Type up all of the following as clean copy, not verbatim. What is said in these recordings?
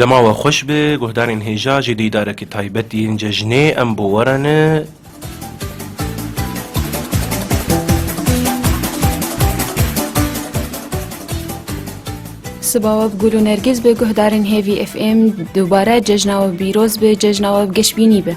دماوە خۆش بێ گۆهدارین هێژاژی دیدارەکی تایبەتین جەژنێ ئەم بۆ وەرەنە سباوە بگول و نەرگیز بێ گۆهدارین هێڤی اف ام دووبارە جەژناوە بیرۆز بێ جەژناوە گەشبینی بێ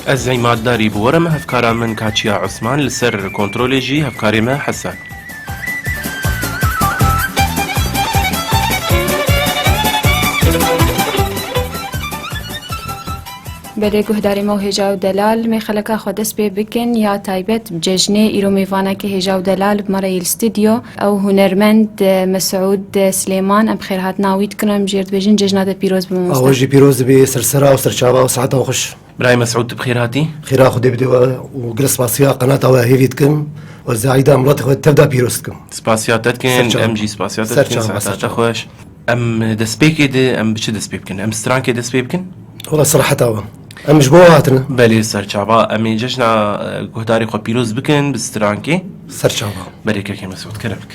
Ez zeymaddarî bi were me hevkara min Kaçiya Osman li ser kontrolê jî hevkarê me Hesan. بەلێ گوهداری مە و هێژا و دەلال مێخەلەکە خۆ دەست پێ بکەن یا تایبەت جەژنێ ئیرۆ میێڤانەکە هێژا و دەلال بمەڕە ئیلستیدیۆ ئەو هونەرمەند مەسعود سلێمان ئەم خێرهات ناویت کنم ژێرد بێژن جەژناتە پیرۆز بمەوەستە ئەوەژی پیرۆز دەبێ سەرسەرا و سەرچاوە و سەعاتەوە خۆش برای مەسعود tu bixêr hatî خێرا خودێ بدەوە و گرە سپاسیا قەناتەوە هێویت کەم و زایدا وڵاتی خۆت تەفدا پیرۆز بکەم سپاسیا te dikin em jî spasiya te dikin saeta te xweş em destpêkê de em bi çi dest pê bikin em strankê dest pê bikin وڵا سەراحەتاوە ئەمش بۆ هاتنە belê serçava em ê cejna guhdarê xwe pîroz bikin bi strankê سەرچاوە berêkekê Mesûd kere bik.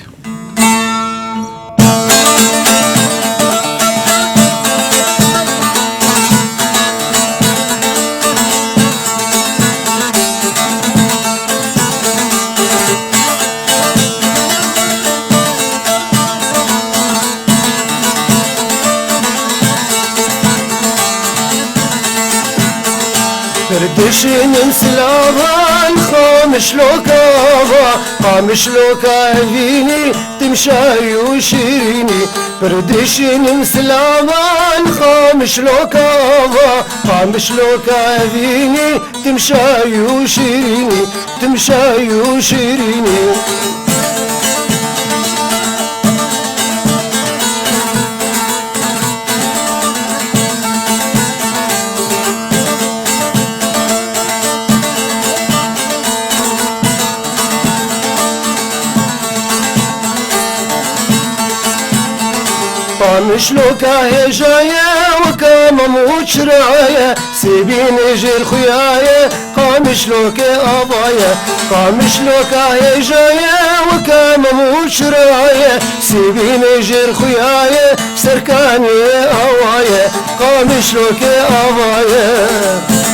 دشنم سلامان خامش لوكاوا خامش لوكا فيني تمشاي وشيريني بردشنم سلامان خامش لوكاوا خامش لوكا فيني تمشاي وشيريني تمشاي وشيريني قامش لوكا هجايا وكاما موشرايا سيبين جير خيايا قامش لوكا أبايا قامش لوكا هجايا وكاما موشرايا سيبين جير خيايا سركاني أوايا قامش لوكا أبايا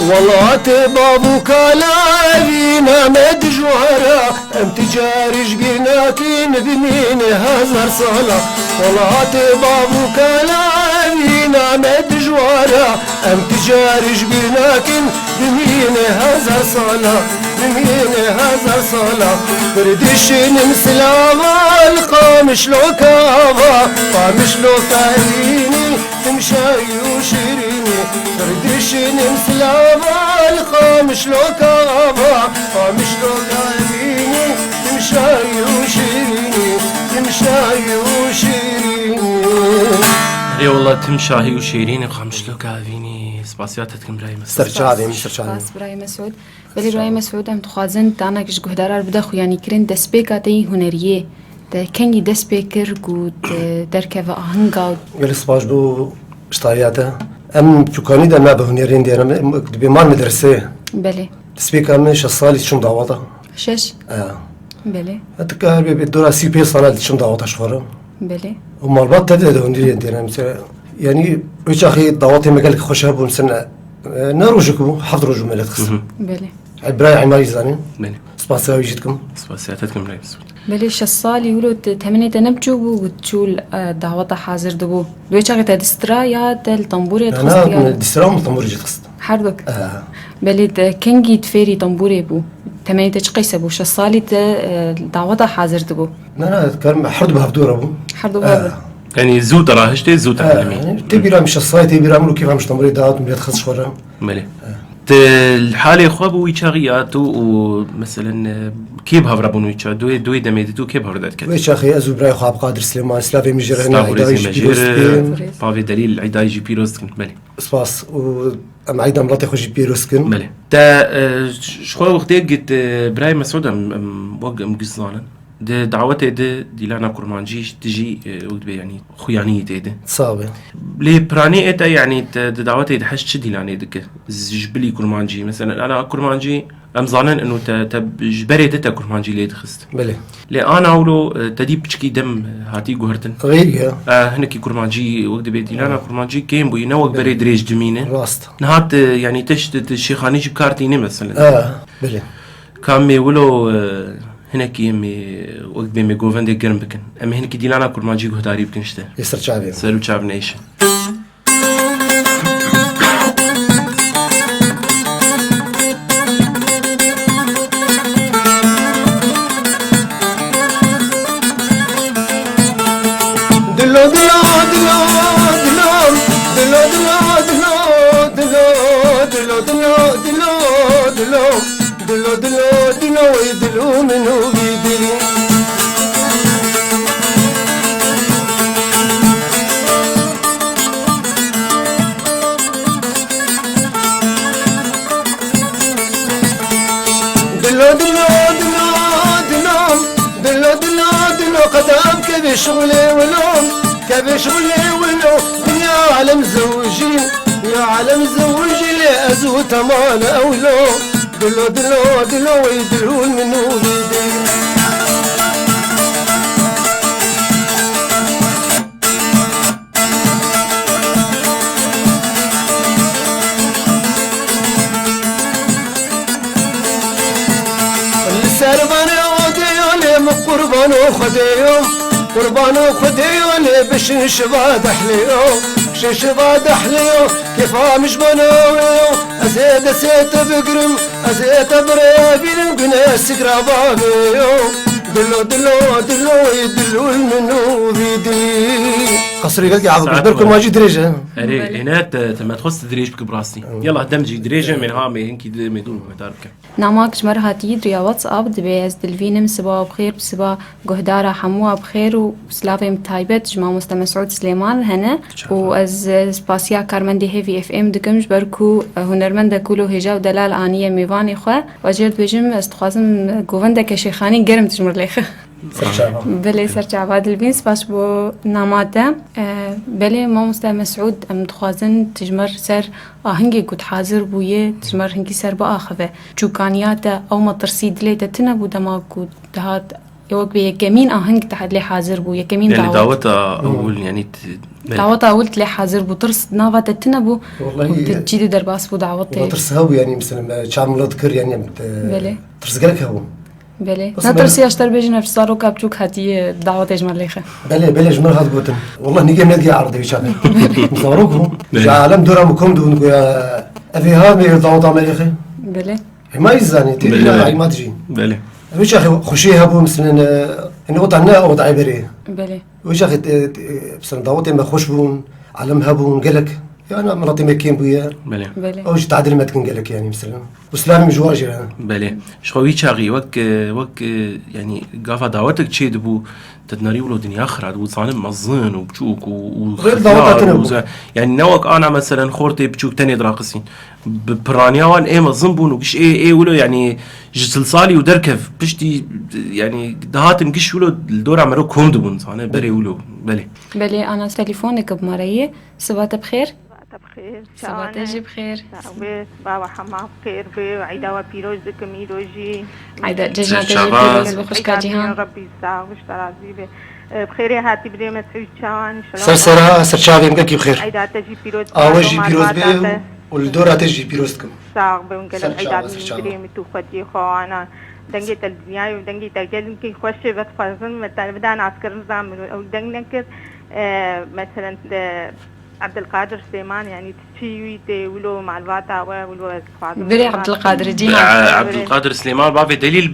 والله بابو كلامينا مدجوارا ام تجارج بيناكين بمين هزار صلاة والله بابو كلامينا مدجوارا ام تجارج بيناكين بمين هزار صلاة بمين هزار صلاة بردشن مسلاما القامش لوكاوا قامش لوكايني تمشاي وشيريني بردشن مسلاما القامش لوكاوا قامش لوكايني تمشاي وشيريني تمشاي وشيريني رێ وڵات تم شاهی و شێرینی خامشلۆ کاڤینی سپاسیات دەکەم برای مەسعود. سەرچاوێ سپاس برای مەسعود. بەڵێ برای مەسعود ئەم دخوازن دانێکیش گوهدارار بدە خویانیکردن دەست پێ کاتەی هونەریە کەنگی دەست پێ کرد و دەرکەوە ئاهەنگا و گەلی سپاش بوو شتایاتە ئەم چووکانی دەما بە هونێرێن دێنم بێمان مدرسێ بەڵێ دەست پێکان 6 ساڵی چوم داواتە 6 بەڵێ هەتکار بێ دوورا 35 ساڵ چوم داواتە شخۆرە بەڵێ و ماڵبات تەدە هونێرێن دێنم یعنی وچاخی داواتی مەگەلک خۆشە بوون سن نەڕۆژێک بوو 7 ڕۆژ مەلەت خست بەڵێ برای عماری زانین بله سپاسیاویشت کەم سپاسیات دەکەم برای مەسعود. بەڵێ 6 ساڵی ولۆ تەمەنێتە نەبچوو بوو چوو داوەتە حاضر دەبوو دوێ چاقێتە دسترا یا دەل تەمبورێت دیسرام تەمبوری خست هەردووک بەڵێ کەنگی فێری تەمبورێ بوو تەمەنێتە چ قەیسە بوو 6 ساڵی داوەتە حاضر دەبوو کارم هەردوو بە هەفتووە بوو هەردوو يعني زوو دراهشتي زوو تعلمي تبي رام 6 ساڵی تبي رام كيف عم تمري داوت مليت خص شورا بله الحالة خواب ويشاغيات ومثلا كيب هفربون ويشا دوي دميدتو كيب هردت كده ويش أخي أزو براي خواب قادر سليمان سلافي مجر هنا عدايش بيروست بافي دليل عدايش بيروست كنت بلي سباس وأم عيدا مراتي خوش بيروست كن بلي تا شخوا وقتي قلت براي مسعود وقم قصانا دعوتي دي لنا كرمانجيش تجي وقت يعني خويانية ده صعبة لي براني اتا يعني دعوتي حش شدي لاني دك جبلي كرمانجي مثلا انا كرمانجي ام ظانن انه جبري دتا كرمانجي لي دخست بلي لي انا اولو تدي بشكي دم هاتي جوهرتن غير هنكي كرمانجي وقت بيدي لنا كرمانجي كيم بو ينوق بري دريج دمينه راست نهات يعني تشت الشيخاني بكارتيني مثلا بلي كامي ولو هناك يمي وقت بيمي جوفن دي جرم بكن أما هناك ديلانا كرمانجي قهداري بكن شته يسر شعبي سلو شعب نيشن دلو دلو دلو دلو دلو دلو دلو دلو دلو دلو دلو دلو دلو يدلو منو بيدلو دلو دلو دلو دلو دلو دلو دلو قدام كبي شغلي ولوم كبي شغلي ولوم يا عالم زوجي يا عالم زوجي لي أزو تمان أولو دلو دلو دلو يدلون منو بيدين السربان وديوني مقربان وخديوم قربان وخديوني بشن شباد حليو شباد حليو كيفا مش بناويو أزيد سيت بقرم أزيد برابين قنا سكرا بابيو دلو دلو دلو يدلو المنو بيدي قصري قلت عبد بدركم ما جي دريجة أري هنا تما تخص تدريج بك براسي يلا دمجي دريجة من هامي هنكي ميدون متاركة ناماك جمر هاتي دريا واتساب دبي از دلفينم سبا بخير بسبا قهدارة حموها بخير وسلافي متايبت جماعة مستمع سعود سليمان هنا واز سباسيا كارمندي هيفي اف ام دكمش بركو هنرمند كولو هجا ودلال آنية ميواني خوا وجرد بجم استخوازم قوفنده كشيخاني قرم تجمر ليخه بله سرچاوا دلبین سپاس بو ناماده بله ما مستمع سعود ام دخوازن تجمر سر آهنگی گود حاضر بویه تجمر هنگی سر با آخوه چوکانیات او مطرسی دلیت تنبو دما گود دهات يوك بيكمين آهنگ تحت لي حاضر بو يكمين يعني دعوتها أول يعني دعوتها أول تلي حاضر بو ترس نافا تتنبو وتجيدي درباس بو دعوتها ترس هاو يعني مثلا شعب ذكر يعني بله ترس قالك هاو بله نترسي أشتر بيجي نفس صاروا كابتشوك هاتي دعوة إجمال ليخه بله جمال هاد بوتن والله نيجي نلقي عرضي شغل نصوروكم عالم دورا مكم دون يا أبي هامي دعوة عمليخه بله ما يزاني تيجي ما تجي بله وش أخي خشيها أبو مثلا إنه وضعنا أو وضع عبري بله وش أخي مثلا دعوتي ما خوش بون علمها بون قالك يعني مراتي مكين بويا بله أوش تعدل ما تكون قالك يعني مثلا وسلامي مجواجر أنا بله شخوي شاغي وك يعني قافا دعوتك شيء دبو تدناري ولو دنيا خراد وصانم مظن وبشوك غير دعوتنا يعني نوك أنا مثلا خورتي بشوك تاني دراقسين ببرانيا وان ايه مظن بون وقش ايه ولو يعني جسلسالي ودركف بشتي يعني دهاتن قش ولو الدور عمرو كومد بون صانه بري ولو بله أنا تليفونك بمرية سبات بخير بخير صباحك بخير ساوي بابا حما بخير بي عيدا وبيروز كميروجي عيدا جيجنا بيروز بخوش كاجيهان ربي يساوي اشترازي بخير يا هاتي بدي مسعود شوان سر شاوي مكي بخير عيدا تجي بيروز اواجي بيروز بي والدورة تجي بيروزكم ساق بونقل عيدا بدي متوفدي خوانا دنگی تلویزیونی و دنگی تجربه که خوشی بس فازن مثلا بدان عسكر نظام او دنگی مثلا عبد القادر سليمان يعني تشيوي ولو معلوماتها ولو بري عبد القادر جينا عبد القادر سليمان بافي دليل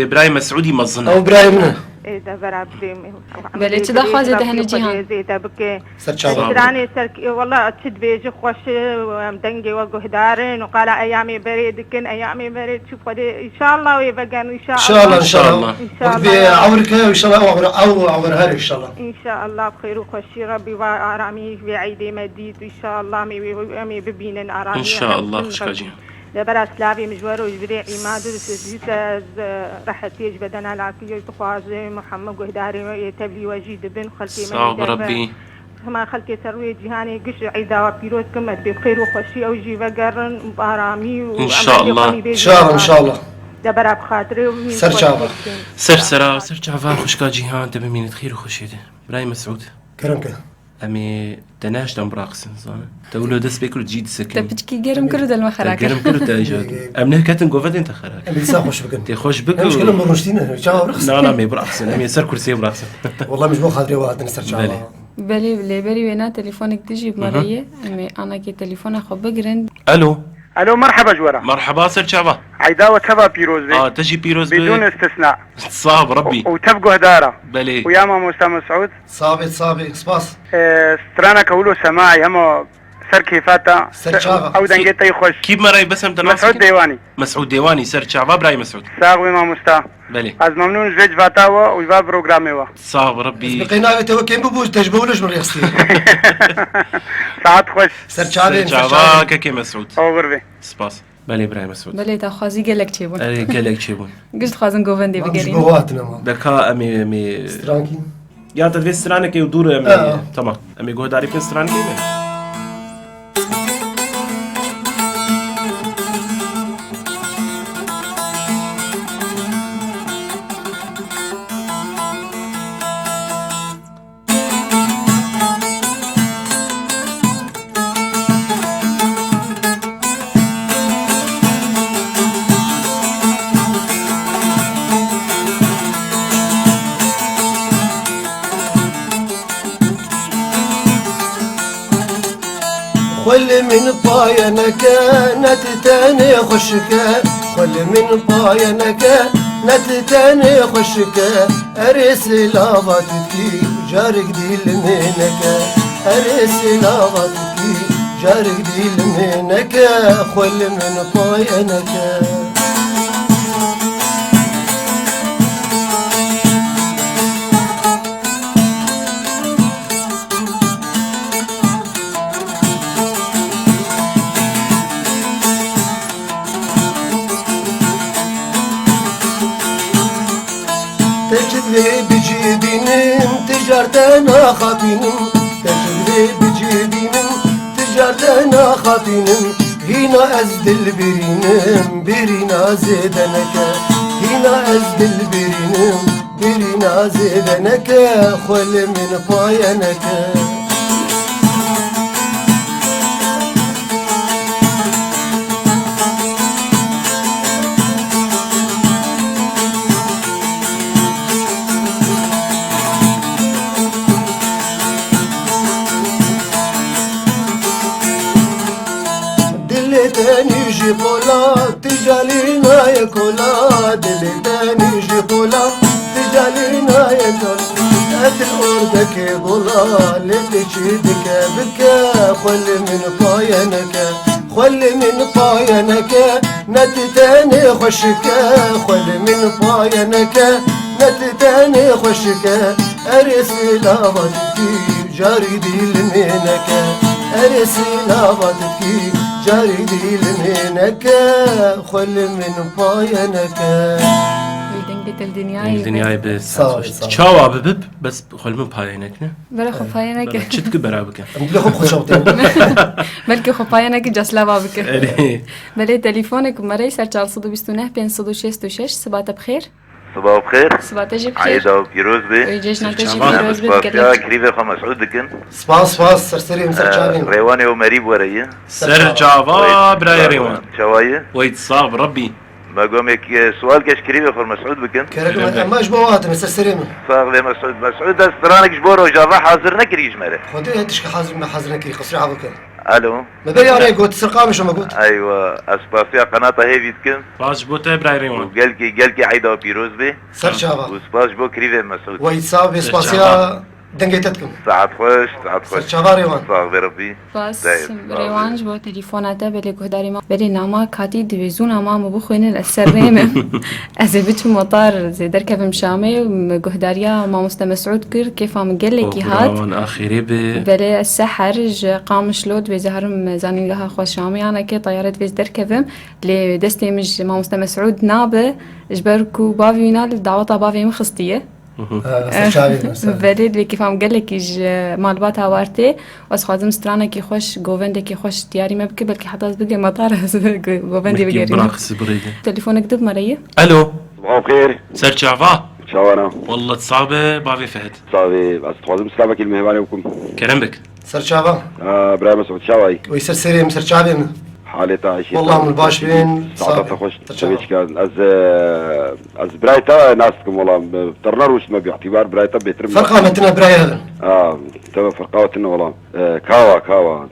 براي مسعودي مظنه او براي منه إذا برابري بله چه دخوازی دهنی جیهان إذا بك سرچاوا دراني سرك والله أتشد بيجي خوش ومدنجي وجهدارن وقال أيامي بريد كن أيامي بريد شوف إن شاء الله ويبقى إن شاء الله ان شاء الله إن شاء وقت الله عمرك ان شاء الله او عمرها ان شاء الله إن شاء الله بخير وخشي ربي وآرامي بعيدي مديد إن شاء الله مي ببينن آرامي ان شاء الله خشكاجي لبرا سلافي مجوار وجبري عماد وسجيت راح تيج بدنا العافية تخواز محمد وهداري يتبلي وجيد بن خلقي صعب ربي ما خلقي تروي جهاني قش عيدا وبيروت كمت بخير وخشي أو جيبا قرن بآرامي إن شاء الله. ان شاء الله ان شاء الله دبرا بخاطري سرچاوا سرچاوا خشكاجي هان تبمين خير وخشيده براي مسعود كرمك امي تناش دم براقسن زانه تقولوا دس بيكل جيد سكن تبتكي جرم كرو دل مخراك گرم کرد تا ایجاد امنه کتن گفت انت خراک بلسا خوش بكن تی خوش بك مش كلهم برشتين جاوا رخص لا مي براقسن امي سر كرسي براقسن والله مش مو خاطري واحد نسرچاوا بله. بله بری وینا تلفونك تجي بمريه امي انا كي تلفون خو بگرن الو الو مرحبا جوارا مرحبا سرچاوا عيداوة تبا بيروز بي تجي بيروز بدون بي استثناء صعب ربي وتبقوا هدارة بلي وياما موسى مسعود صابي سباس سترانا كولو سماعي هما سر كيفاتا سرچاوا. او دنجيتا يخش كيف مراي بسم تناس مسعود ديواني مسعود ديواني سرچاوا براي مسعود ساغوي ما مستا بلي از ممنون جيج فاتاوا ويبا بروغراميوا صعب ربي بقينا تو كيم بوج تجبولش من ريختي ساعات خوش سرچاوا كي مسعود او غربي سباس بلي براي مسعود بله تا خوازی گلک چی بون اري قالك شيبون گشت خوازن گووندی مش بگرین بواتنا ما بكا امي سترانكي يا تدري سترانك يدور امي تمام امي جو داري في سترانك خل من باينك نتتاني خشك خل من باينك نتتاني خشك أرس لافاتك جارك ديل منك أرس لافاتك جارك ديل منك خل من باينك تجري بجيبينم تجارتنا خابينم تجري بجيبينم تجارتنا خابينم هنا أزدل برينم برينا زيدنك هنا أزدل برينم برينا زيدنك خل من باينك دلتاني جيبولا تجالينا يا كولا دلتاني جيبولا تجالينا يا كولا أدل أردك بولا لتشيدك بك خل من باينك خل من باينك نتتاني خشك خل من باينك نتتاني خشك أرسل لابدك جاري ديل منك أرسل لابدك جاري ديل منك خل من باينك دنگت الدنياي الدنيا بس صافي. تشاوا ببب بس خل من باينك بله خفاينك تشتك برابك نقول لكم خشوتين بلکه خفاينك جسلا بابك اري بله تلفونك مري سر 429 566 صباح بخير صباح بخير صباح تجي بخير عيدة وبيروز بي ويجيش نتجي صباح بيروز باسيا بتقلك كريفة خو مسعود دكن سباس سرسري مسرچاوين ريواني ومريب ورية سر جافا براي ريوان شواية ويت صعب ربي ما قومك سؤال كاش كريفة خو مسعود بكن كرك ما جبوات مسرسري صاغ لي مسعود استرانك جبورو جافا حاضر نكري جمرة خدي تشك حازم ما حازر نكري قصري عبك الو مبري علي قلت سرقة مش ما قلت ايوه اسباسيا قناه هيفي تكن باش بو تبراي ريوان وقالكي عيدا وبيروز بي سر شابا وسباش بو كريفي مسعود ويتصاب اسباسيا دنجيتتكم ساعات خوش ساعات سر خوش شابا ريوان صاغ ربي باس طيب. ريوانج بو تليفوناتا بلي قهداري ما بلي ناما كاتي ديفيزونا ما مبوخين السريمة أزبتو مطار زي دركب مشامي قهداريا ما مسعود كر كيف عم قلك هات وقراوان آخري بي بلي السحر قام شلود بزهرم زاني لها خوشامي أنا كي طيارة بيز دركبم لي دستي مش ما مسعود نابه جبركو بافينا لدعوة بافي مخصتية سر شابا بلي اللي كيف عم قلك مالبات هاوارتي واس خازم سترانا كي خوش جوفندي كي خوش تياري ما بكي بلكي حتى بقي مطار جوفندي مكتي بقري براقص بريدة تليفونك دب مريه الو صباح الخير سر شعفا شوانا والله تصعبة بافي فهد صافي بس تخوازم سلامك المهباني وكم كرم بك سر شابا ابراهيم مسعود شواي ويسر سريم سر شابا حالتا عايشين والله من الباش بين ساعات تخش تشويش كان از برايتا ناسكم والله ترنروش ما باعتبار برايتا بيترم فرقة متنا براي هذا تمام فرقاوتنا والله كاوا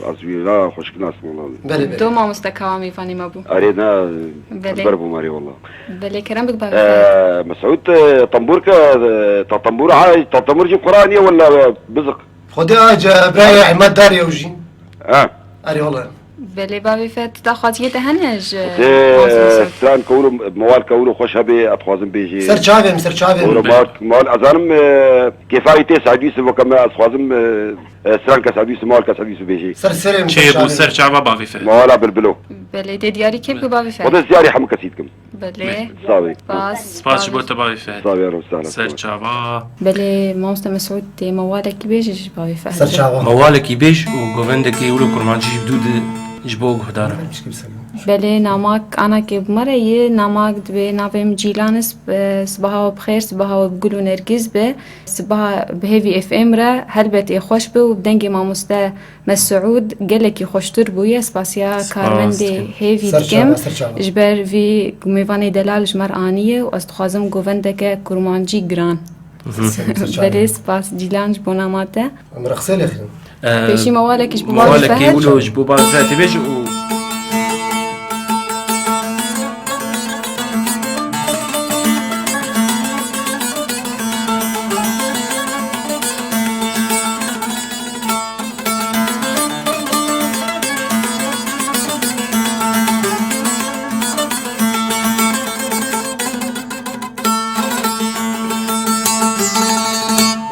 از لا خوش ناس والله بلي دو بلي ما مستكاوامي فاني مابو ارينا بلي. بربو ماري والله بلي كرم بك بافي مسعود طنبورك طنبور عاي طنبور جيب قراني ولا بزق خدي اجا براي عماد داري وجي اري والله بلي بافي فات تاخذ يتهنج سلان كولو موال كولو خوش هبي اتخوازم بيجي سر شابا سر شابا مال ازانم كفايتي سعديس وكما اتخوازم سلان كسعديس مال كسعديس بيجي سر سريم شيبو سر شعفا بافي فهد موال بالبلو بلي دي دياري كيف بافي فات وده زياري حمك سيدكم بلي صافي باس باش بو تبافي فهد صافي اهلا وسهلا سر شعفا بلي ما مسعود تي موالك بيجي بافي فات سر شابا موالك يبيش وغوفندك يولو كرمانجي بدود جبو هدارة بله ناماك أنا كبمرة ناماك دبي نافم جيلانس صباحا بخير صباحا بقولو نرجس به صباحا بهيفي اف ام را هلبت خوش به وبدنجي ما مستا مسعود قالك يخوشتر بويا سباسيا كارمندي هيفي دكم جبر في ميفاني دلال جمر آنية واستخازم قوفندك كرمانجي جران بله سباس جيلانج بوناماته مرخصي لي اخي بيشي موالك جبو موالك يولو جبو بافي فهد يبيش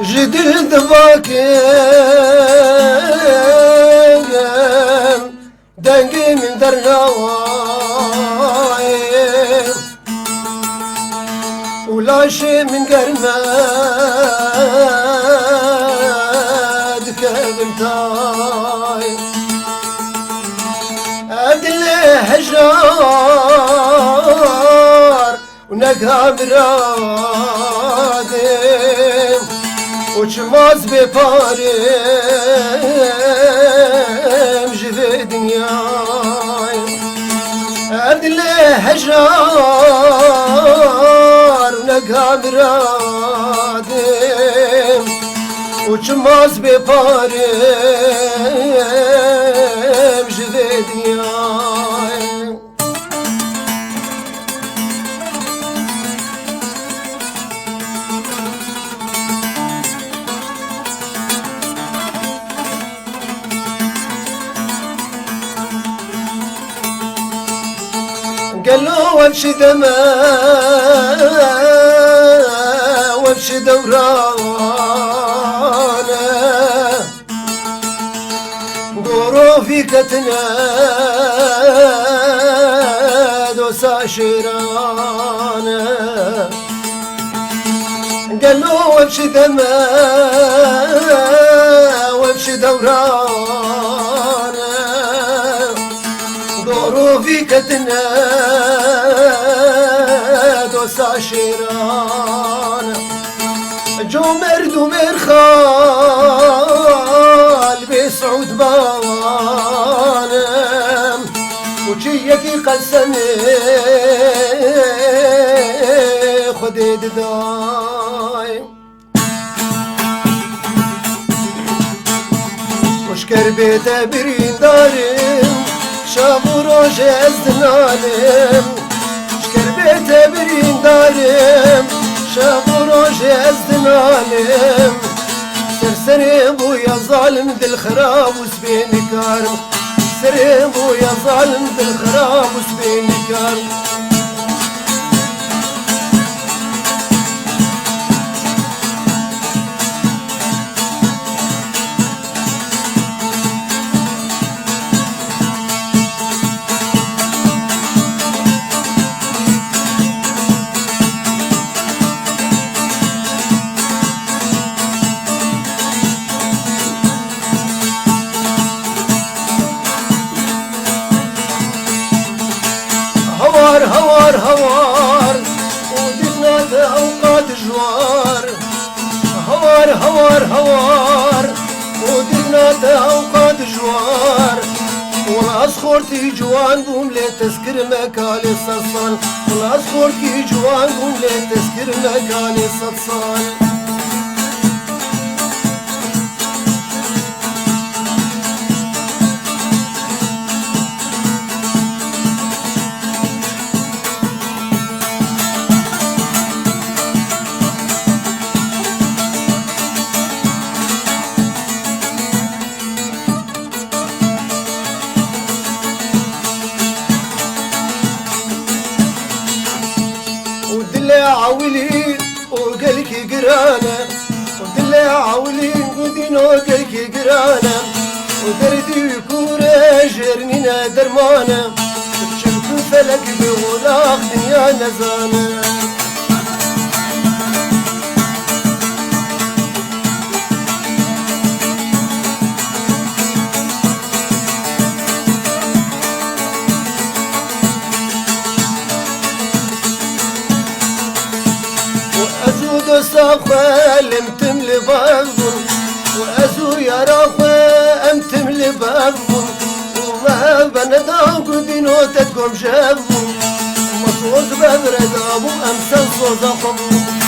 جديد باكين دنقي من درناوي ولا شي من قرماد كذمتاي أدل هجار ونقها برادم وچماز بپارم جوه دنیای عبدل هجار و نگام رادم وچماز بپارم جوه دنیای قالوا وامشي دما وامشي دورانا دورو في كتنا دوسا شيرانا قالوا وامشي دما وامشي دورانا دورو في كتنا دوسا شيران جو مرد ومرخال بسعود بانم وشيكي قسمي خدي داي شكر بيت برين دارم شابو روش ازدنالم شكر بيت برين دارم شابو روش ازدنالم سرسري بو يا ظالم ذي الخراب وسبيني كارم سرسري بو يا ظالم ذي الخراب وسبيني كارم هوار هوار هوار ودقنا اوقات جوار هوار هوار هوار ودقنا اوقات جوار والاسخورتي جوان بوم لي تذكر مكالي صصان والاسخورتي جوان بوم لي تذكر مكالي صصان عولي وقلك قرانا ودلي عولي ودينو قلك قرانا ودردي كورة جرنينا درمانا شبك فلك بغلاق دنيا نزانا صاخوة لمتم لبغضن وأزو يا راخوة أمتم لبغضن وما بنداو قدينو تتكم شابن مصوص ببرد أبو أمسن صوص أخبن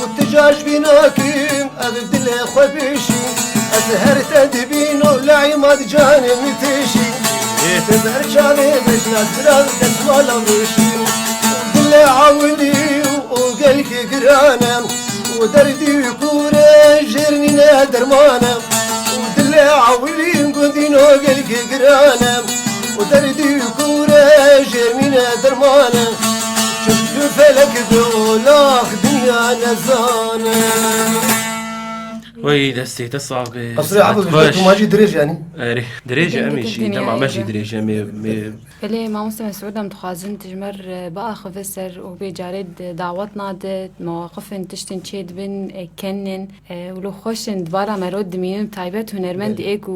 وتجاج بيناكي أبدل خبيشي أزهر تدبينو لعماد جاني متيشي تزهر جاني مش نزرق تسمال وروشي دل عاولي وقلك قرانا ودردي كورة جرنينا درمانا ودل عاولي قدينو قلك قرانا ودردي كورة جرنينا درمانا شفت فلك دولاخ دنيا نزانا وي دستي تصاغ قصري عبد ماجي دريج يعني دريجة أمي شي دمع ماشي دريجة بلي ما مستمع سعودة متخازن تجمر بقى خفسر وبجارد دعوتنا دت مواقف تشتن تشيد بن كنن ولو خوشن دبارا مرود مين تايبت هنرمند ايك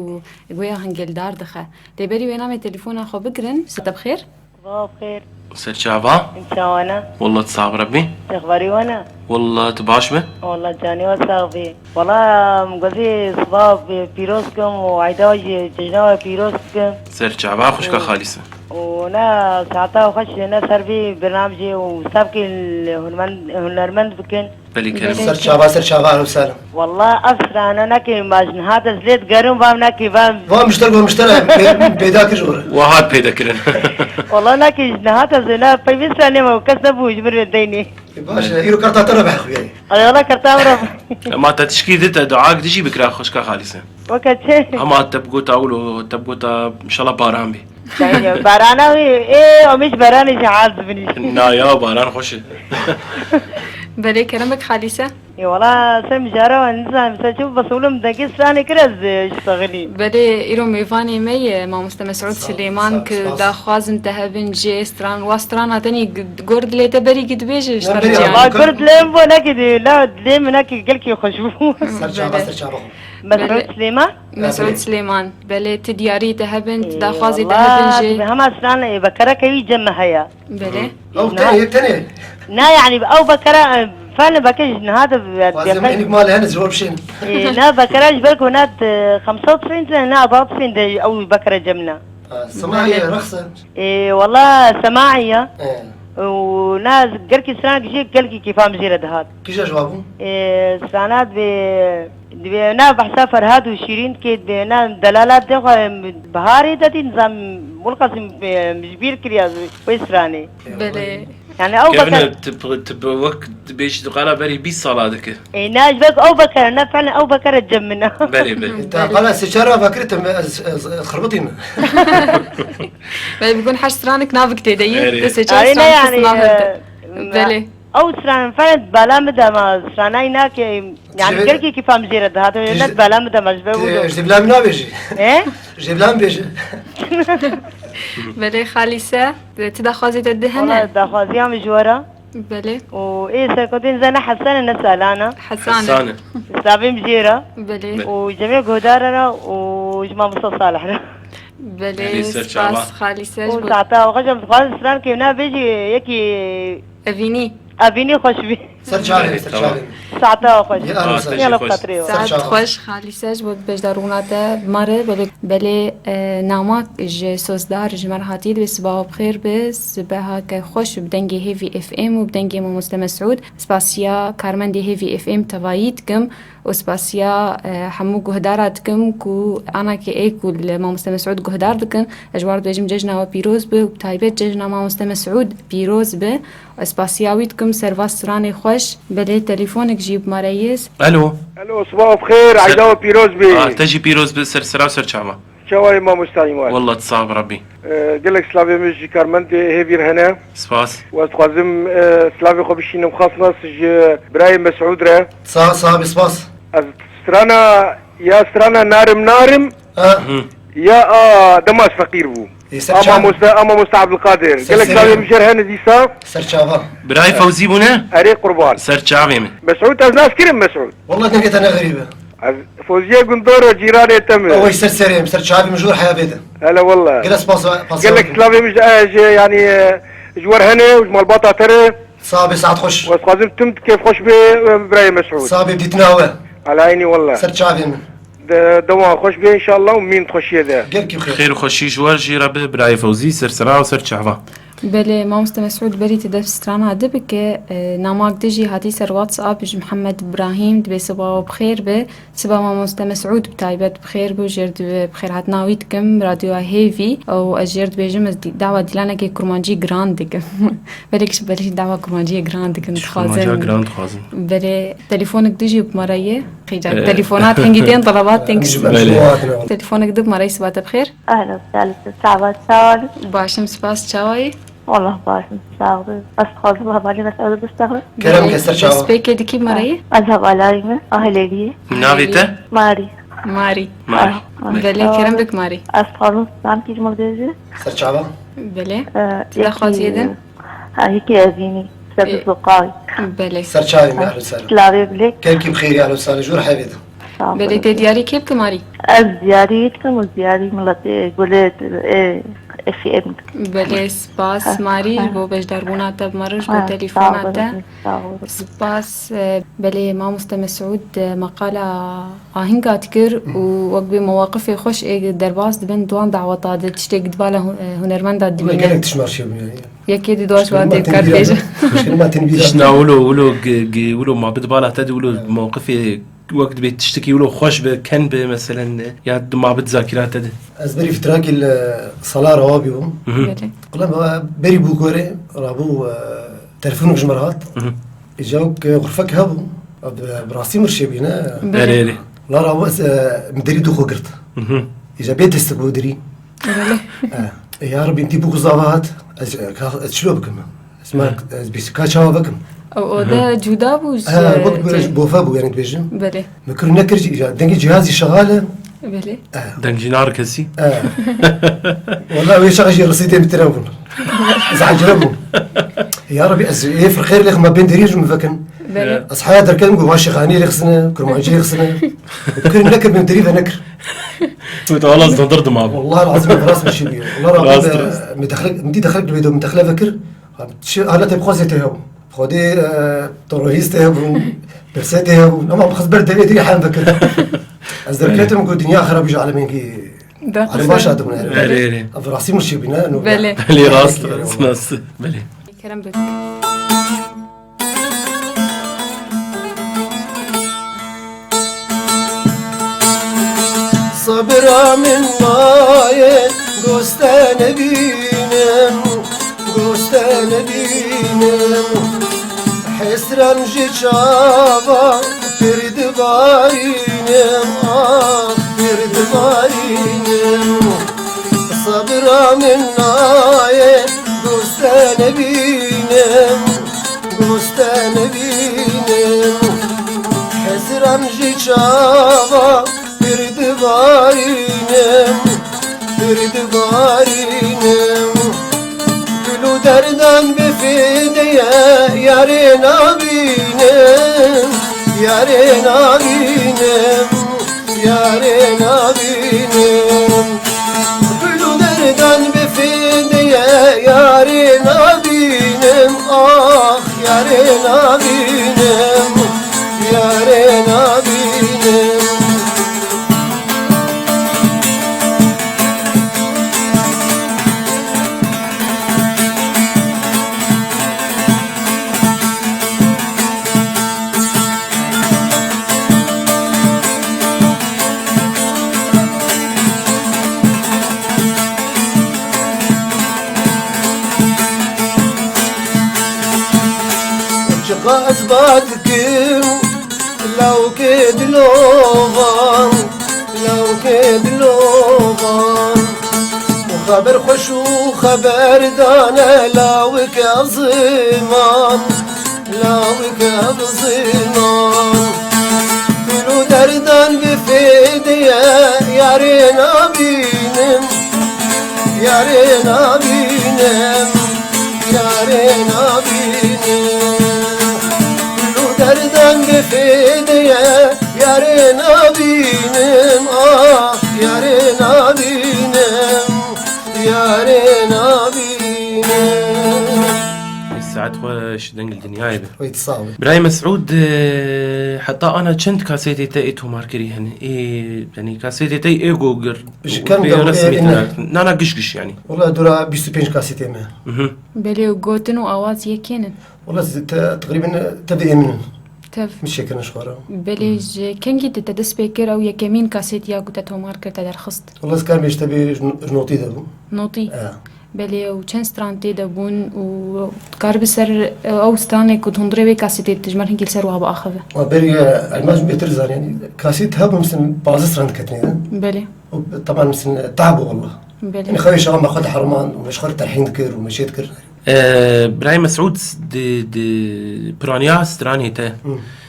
ويا هنجلدار دخه دبري وينام التليفون اخو بكرن ست بخير بخير سر شعبا ان شاء الله والله تصاغ ربي اخباري وانا والله تباش به والله جاني وصافي والله مقضي صباب بيروسكم وعيداوي جناوي بيروسكم سر شعبا خوشكا خالصة ونا ساعتها وخش هنا سربي برنامجي وسابقي الهنرمند بكن بلي كرم سر شعبا أهلا وسهلا والله أفسر أنا ناكي ماجن هذا زليت قرم بام ناكي بام مشترك بيداك جورة وهاد بيدا كرن والله ناكي هذا زنا بيبساني ما كسبوا يجبر الديني باشا يرو كرتا ترى أخوي يعني والله كرتا مرة ما تشكي ذات دعاء تجي بكرا خوشكا خالصة وقت شيء أما تبقوا تقولوا تبقوا إن شاء الله باران بي بارانا إيه ومش باراني شعاز بني نا يا باران خوش بلي كلامك خالصة والله سم جارة وانسان شوف بصولهم دقيس ثاني كرز اشتغلي بلي إيرو ميفاني مي ما مستمع سعود سليمان كدا خوازن تهبن جي استران واستران هتاني قرد لي تبري قد بيجي اشترجي والله قرد لين بو ناكي لا لين ناكي قلكي خشبو سر شعبا مسعود سليمان مسعود سليمان بلي تدياري تهبن تدا خوازي تهبن جي هم استران بكرة كي جمع هيا بلي أو تاني نا يعني أو بكرة فعلا بكرة هذا لازم إنك مال هنا زور بشين لا بكرة بالك هناك 95 سنة 94 أو بكرة جمنا سماعية رخصة. والله سماعية ايه وناس قلكي سرانك جيك قلكي كيفام زيرة هاد كيش جوابه؟ سرانات بنا بحساب فرهاد وشيرين كيد بنا دلالات دخل بهاري دادي نظام ملقسم مجبير كرياز ويسراني بله يعني أو بكر كيف تبقى وقت بيش تقال بري 20 صلاة دك ناجبك أو بكر أنا فعلا أو بكر تجمنا بري انت قال استشارة فكرت خربطينا. بله بيكون حش سرانك نافك تدي أري. بس علينا يعني بله أو سران فعلا بلا مدى ما سرانا هناك يعني قلكي كيفام زيرة هاد نت بلا مدى ما جبه جيب لها منا بيجي. إيه جيب لها بيجي. بله خالصة تدا خوازي والله تدهنا دخوازي عم جوارا بله وإيه سركوتين زنا حسنا نسألانا حسانة سانة سابين بجيرة بله وجميع قدارنا وجماع مصطفى صالحنا بله يعني سرچاوا. سپاس خالصة وساعتها وخشم خالص سران كينا بيجي يكي أفيني أبيني خوش بي سرچاوي سرچاوي. ساعتها وخش يا أهلا وسهلا. يلا خوش. بخاطري ساعت سرچاوا. خوش خالصة بود بجداروناته بمره بله نامك ج سوزدار جمر هاتي بس باو بخير بس بها كخوش بدنجي هيفي اف ام وبدنجي مو مسلم سعود سباسيا كارمندي هيفي اف ام توايتكم وسباسيا حمو جهداراتكم كو انا كايكو ما مسلم سعود جهدار دكن اجوار بيجم ججنا وبيروز به وبتايبت ججنا ما مسلم سعود بيروز به وسباسياويتكم سيرفاس راني خوش بله تليفونك جيب مريس الو الو صباح بخير عيداوي بيروز بي تجي بيروز بسرسرة وسرچاوا شوالي ما مستعيمات والله تصاب ربي قال لك سلافي مش كارمنتي هيفير هنا سپاس واستخدم سلافي خبشين مخصص براي مسعود را صا سباس. سترانا يا سترانا نارم يا دماس فقير بو اما مستعب القادر قال لك سلافي مشير هنا دي صاف سرچاوا. براي فوزي بونا اري قربان سرچاوي من مسعود از ناس كريم مسعود والله دنقت انا غريبة. فوزية قندور جيراني تم هو سرسريم سرچاوي مجور حياة بيته. هلا والله قال سباس. قال لك سلافي مش يعني جوار هنا وجمال باطا ترى صابي ساعات خوش. واستخدم تمت كيف خوش براي مسعود صابي بدي تناوى. على عيني والله سرچاوي من. دوام خوش به ان شاء الله ومين تخشي ذا قلكي بخير. خير وخشي جوار جيرا به براي فوزي سرسرة وسرچاوا بله ما مستمع سعود بري تدف سترانا دبك ناماك دجي هاتي سر واتساب بج محمد ابراهيم دبي صباح بخير به صباح ما مستمع سعود بتايبت بخير بجرد بخير هات ناويتكم راديو هيفي او اجرد بيجم دعوه ديلانا كي كرمانجي جراند بريكش بريش دعوه كرمانجي جراند كنت خازن جراند خازن بري تليفونك دجي بمريه خيجا تليفونات هنجيتين طلبات تنكس تليفونك دب مريه صباح بخير أهلا وسهلا سعبات سالم باشم سباس شاوي والله باشم ساغر أستخدم الله بالي مسألة بستغرب كلام كسر شاوا. سبيكي دكي مريه أذهب على ريمة أهلي نافيته ماري ماري ماري بله كرم بك ماري أستخدم سام كيج مقدسة سرچاوا. بله تلا خاطي يدن هيك أذيني سبب زقاي بله سرچاوي من أهل وسهلا. كلابي بلك قلكي بخير يا أهل وسهلا جور حياة بيته. بله تدياري كيف كماري الزياريتكم والزياري ملتي قلت في ابنك بله سپاس ماری بو بجداربونا تب مرش بو تليفوناته سپاس بله ما مستمع سعود مقالة آهنگا تكر ووقبي مواقف خوش درباس دبن دوان دعوة داد تشتاق دبالة هنرمند داد والله دبنا قلك تشمار شيء يعني. يكيد دواش بعد كارتيجا ما تنبيه. شنا ولو ما بدبالة تدي ولو موقفي وقت بتشتكي ولو خوش بكن مثلا يا ما بتذاكرات تدي أزبري في تراك الصلاة روابيهم. بله والله بري بوكوري رابو تلفون بجمرات. يجاوك غرفك هبو براسي مرشبينا. بريري لا رابو مدري دوخو قرت. إذا بيت استقبو دري. بله يا ربي انتي بوكو زابات شلو بكم اسمع بيس كاتشاوا بكم او ده جودا بوش بوك بوفا بو يعني تبيجم بله مكر نكر دنجي جهازي شغاله بله دنجي نار كسي والله ويا شغل رصيدي بالتليفون زعل جربوا يا ربي ايه في الخير اللي ما بين دريج مفكن بله اصحابي هذا الكلام قوا شيخاني اللي خصنا كرمانجي اللي خصنا كل نكر من دريفه نكر والله ضرد معه والله العظيم براس ماشي بيه والله ربي مدخلك مدي دخلك البيت مدخله فكر انا تبغى زيته خدي تروهيسته برسته اما بخص برد دي حال فكر ازدركتهم قد الدنيا خرب يجي على منكي دراقص على باش هذا من بله افراسي مش بنا بله بله راس ناس بله كرم بك صبر من ماين قوستان بينم قوستان بينم حسرا جيشابا برد بارينم برد بارينم صبر من ماين قوستان بينم قوستان بينم حسرا جيشابا برد بارينم برد بارينم گلو دردم بفیدیه یاری نبینم یاری نبینم یاری نبینم گلو دردم بفیدیه یاری نبینم آخ یاری نبینم یاری نبینم أثبتكم لو كد لوغان لو كد لوغان وخبر خوش وخبر دانا لاوك أظيمان لاوك أظيمان كلو دردان بفيديا يارينا بينم يارينا بينم يارينا بينم دردن بفیدیه یارنا بینم یارنا بینم یارنا بینم الساعات خوش دنقل الدنيا به ويتصاوب براي مسعود حتى انا كنت كاسيتي تايتو ماركري هن ايه يعني كاسيتي تاي ايه جوجر كم نانا قشقش يعني والله دورا 25 كاسيتي ما بلي وقوتن وآواز يكينن والله تقريبا تبدأ منهم تف مش هيك نشخرة بليج كان جيت تدس بيكر او يكمين كاسيت يا قلت تو ماركر تدر خست والله كان بيشتبي نوطي دابو نوطي بلي وچن سترانتي دبون وكار بسر او ستاني كنت هندري بي كاسيت تجمر هنجل سر وها باخذه وبري الماج بيترزان يعني كاسيت هاب مثل بعض سترانت كتني بلي طبعا مثل تعبوا والله بلي يعني خوي شغل ما خد حرمان ومش خرط الحين ذكر ومشي ذكر براي مسعود دي برانيا ستراني تا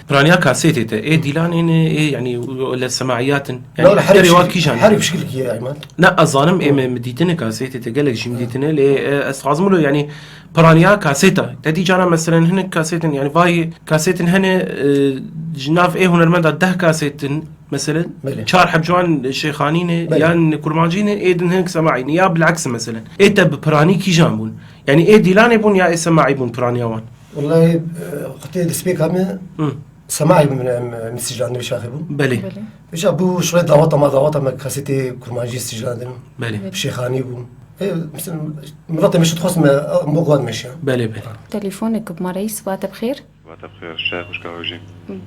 برانيا كاسيتي تا ايه ديلان ايه يعني ولا سماعيات يعني لا حري بشكلك يا ايمان لا اظالم ايه مديتنا كاسيتي تا قالك شي مديتنا لي استعظم له يعني برانيا كاسيتا تدي جانا مثلا هنا كاسيتن يعني فاي كاسيتن هنا جناف ايه هنرمند ده كاسيتن مثلا شار حبجوان شيخانين يعني كرماجين ايه هنك سماعين يا بالعكس مثلا ايه تب براني كي جامون يعني ايه ديلان يبون يا ايه سماعي بون برانياوان والله قلت سبيك هم سماعي من السجلان مش اخذهم بلي مش ابو شويه ضواطه ما كاسيتي كرماجي السجلان بلي شيخاني بو مثلا مرات مش تخص مقعد ماشي بلي تليفونك بمريس وقت بخير وقت بخير الشيخ وش كهوجي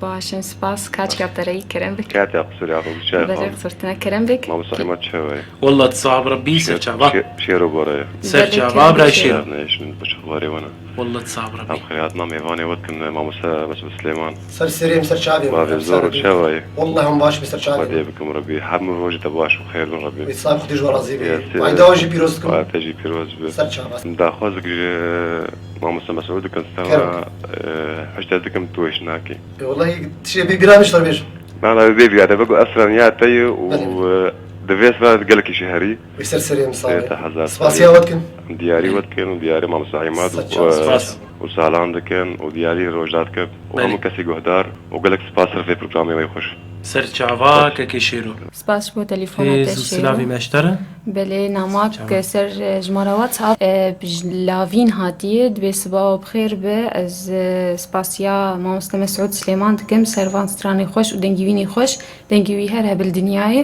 باشن سباس كاتش كابتري كرم بك كاتي اقصر يا ابو الشيخ بلغ صرتنا كرم بك ما بصحي ما تشوي والله تصعب ربي سرجع شيرو بوري سرجع باب شير ايش من بش اخباري وانا والله تصعب ربي هم خياتنا ميفاني وكن ما بس سليمان سر سريم سر شعبي ما في زور وشوي والله هم باش بسر شعبي بدي بكم ربي حب وجه تباش وخير من ربي يصاب خدي جوا رازي وعيدا واجي بيروزكم وعيدا بيروز سر شعبي دا خوزك ما مسعود كان استمع حشتكم تويش ناكي والله شيء بيرامج طربيش لا بيبي قاعد بقول اصلا يا تي و دفيس ما قالك شهري يسر سري مصاري سباسيا سباسيا ودكن دياري ودكن ودياري مع مساعيمات وسالان دكن ودياري روجات كب وهم كسي قهدار وقالك سباسر في برنامج ما يخش سرچاوا كشيرو سپاس بۆ تەلیفۆنە سلاوی مشتره بەلێ ناماک سەر ژمارە واتساپ لاڤین هاتیە دبێ سباوە بخێر بێ ئەز سپاسیا مامۆستا مەسعود سلێمان دکەم سەروان سترانی خۆش و دەنگیوینی خۆش دەنگیوی هەر هەبل دنیایە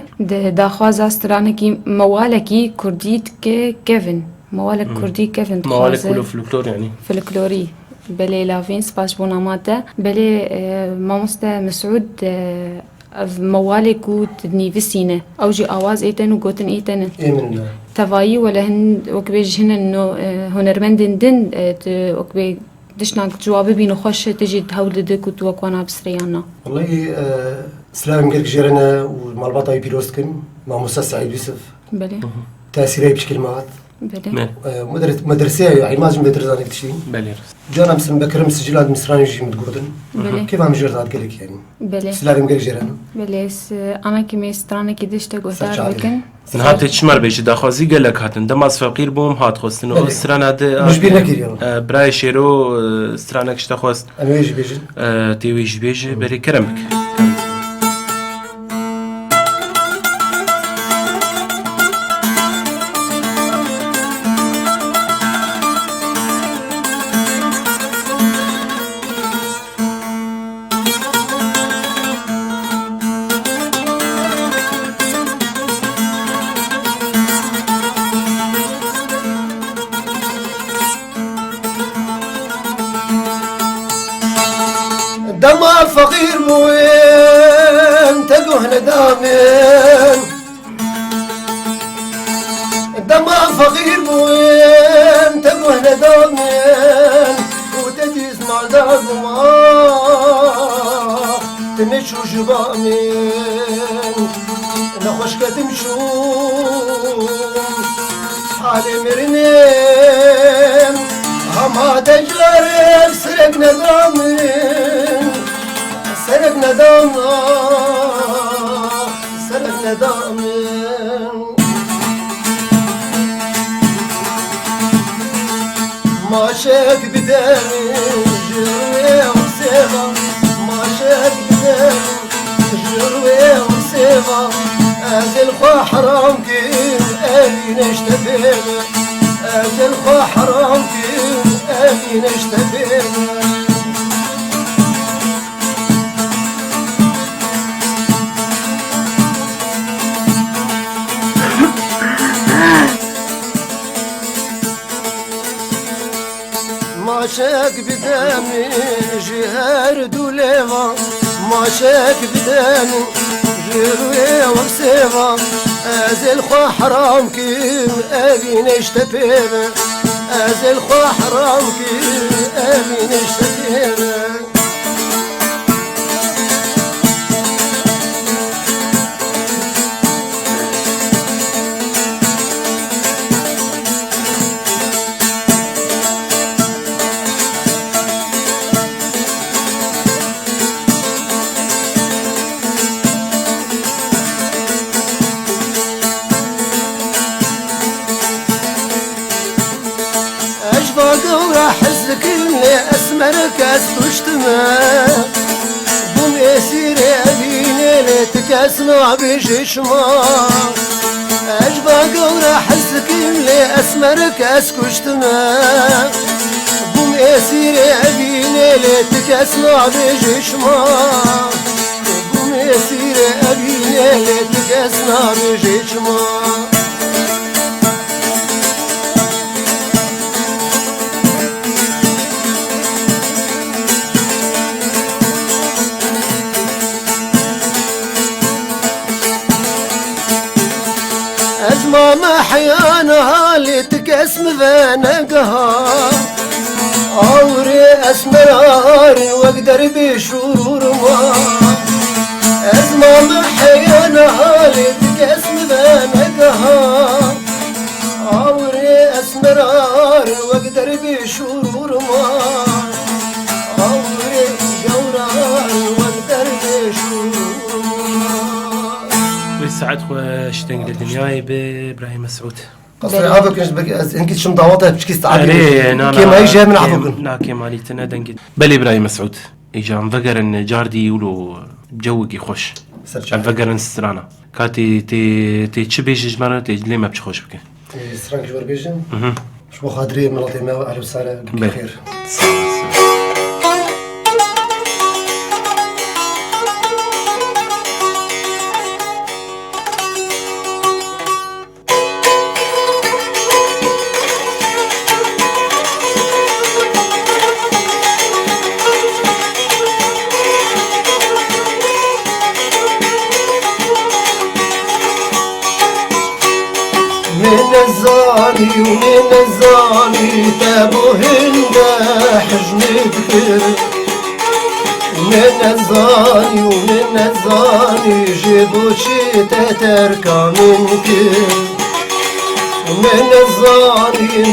داخوازا سترانێکی مەوالێکی کوردی دکێ کێڤن مەوالێک کوردی کێڤن موالك كله فلكلور يعني فلکلۆری بەلێ لاڤین سپاس بۆ ناماتە بەلێ مامۆستا مەسعود موالك وتنيفسينه او جي اواز ايتن وقوتن ايتن تفاي ولا هن وكبيج هنا انه هنرمندن دن وكبي دشنا جواب بينو خوش تجي تهولدك وتوكوانا بسريانا والله سلام قلك جيرنا والمالباطا بيروستكن مع موسى سعيد يوسف بلي تاثيري بشكل مات بلي مدرسة يعني ما جم بترزاني كتشين بلي جانا مثلا بكرم سجلات مصراني يجي متقودن كيف عم جرت قلك يعني بلي سلام قلك جيرنا بلي انا كمي سترانه كدش تقدر بكن هات تشمر بيجي داخوازي قالك هاتن دماز فقير بوم هات خوستن و استرانا مش بينا كيريو براي شيرو استرانا كشتا خوست انا يجي بيجي تيويج بيجي بري كرمك دما فقير موين تقوه ندامين دما فقير موين تقوه ندامين وتجيز مع داقما تنشو جبامين نخوش كتمشو حالي مرنين هم هذا جارب سرق ندامين سرق ندامنا سرق ندامين ما شاك بدامي جروي وسيفا ما شاك بدامي جروي وسيفا أزل خو حرام كيف أبي نشتفينا أزل خو حرام كيف أبي نشتفينا ما شاك بدامي جهار دوليفا ما شاك بدامي جروي وسيفا أزل خو حرام كيف أبي نشتفينا أزل خو حرام كيف أبي نشتفينا قورا حزك اللي اسمرك استشتما بوم يسير ابيني ليتك اسمع بجشما اجبا قورا حزك اللي اسمرك اسكشتما بوم يسير ابيني ليتك اسمع بجشما بوم يسير ابيني ليتك اسمع بجشما ماما حيانها اللي تقسم ذنقها عوري اسمرار واقدر بشرور ما ماما حيانها اللي تقسم ذنقها عوري اسمرار واقدر بشرور ما عوري قورار واقدر بشرور ما سعد خوش تنقل الدنيا بإبراهيم مسعود قصري عافاك انك شم ضواتها بشكي استعادي كيما كيما يجي من عفوكم نا كيما ليتنا دنقل بل إبراهيم مسعود إجا مفقر إن جاردي يقولوا جوكي خوش الفقرن سترانا كاتي تي تشبيج جمرة تي ليه ما بتخوش بك سترانك جبر بيجن شو خاطري من لطيمة أهلا وسهلا بخير ومن الزاني تابو هندا حجم ذكر من الزاني جيبو شي تتركا منكر من الزاني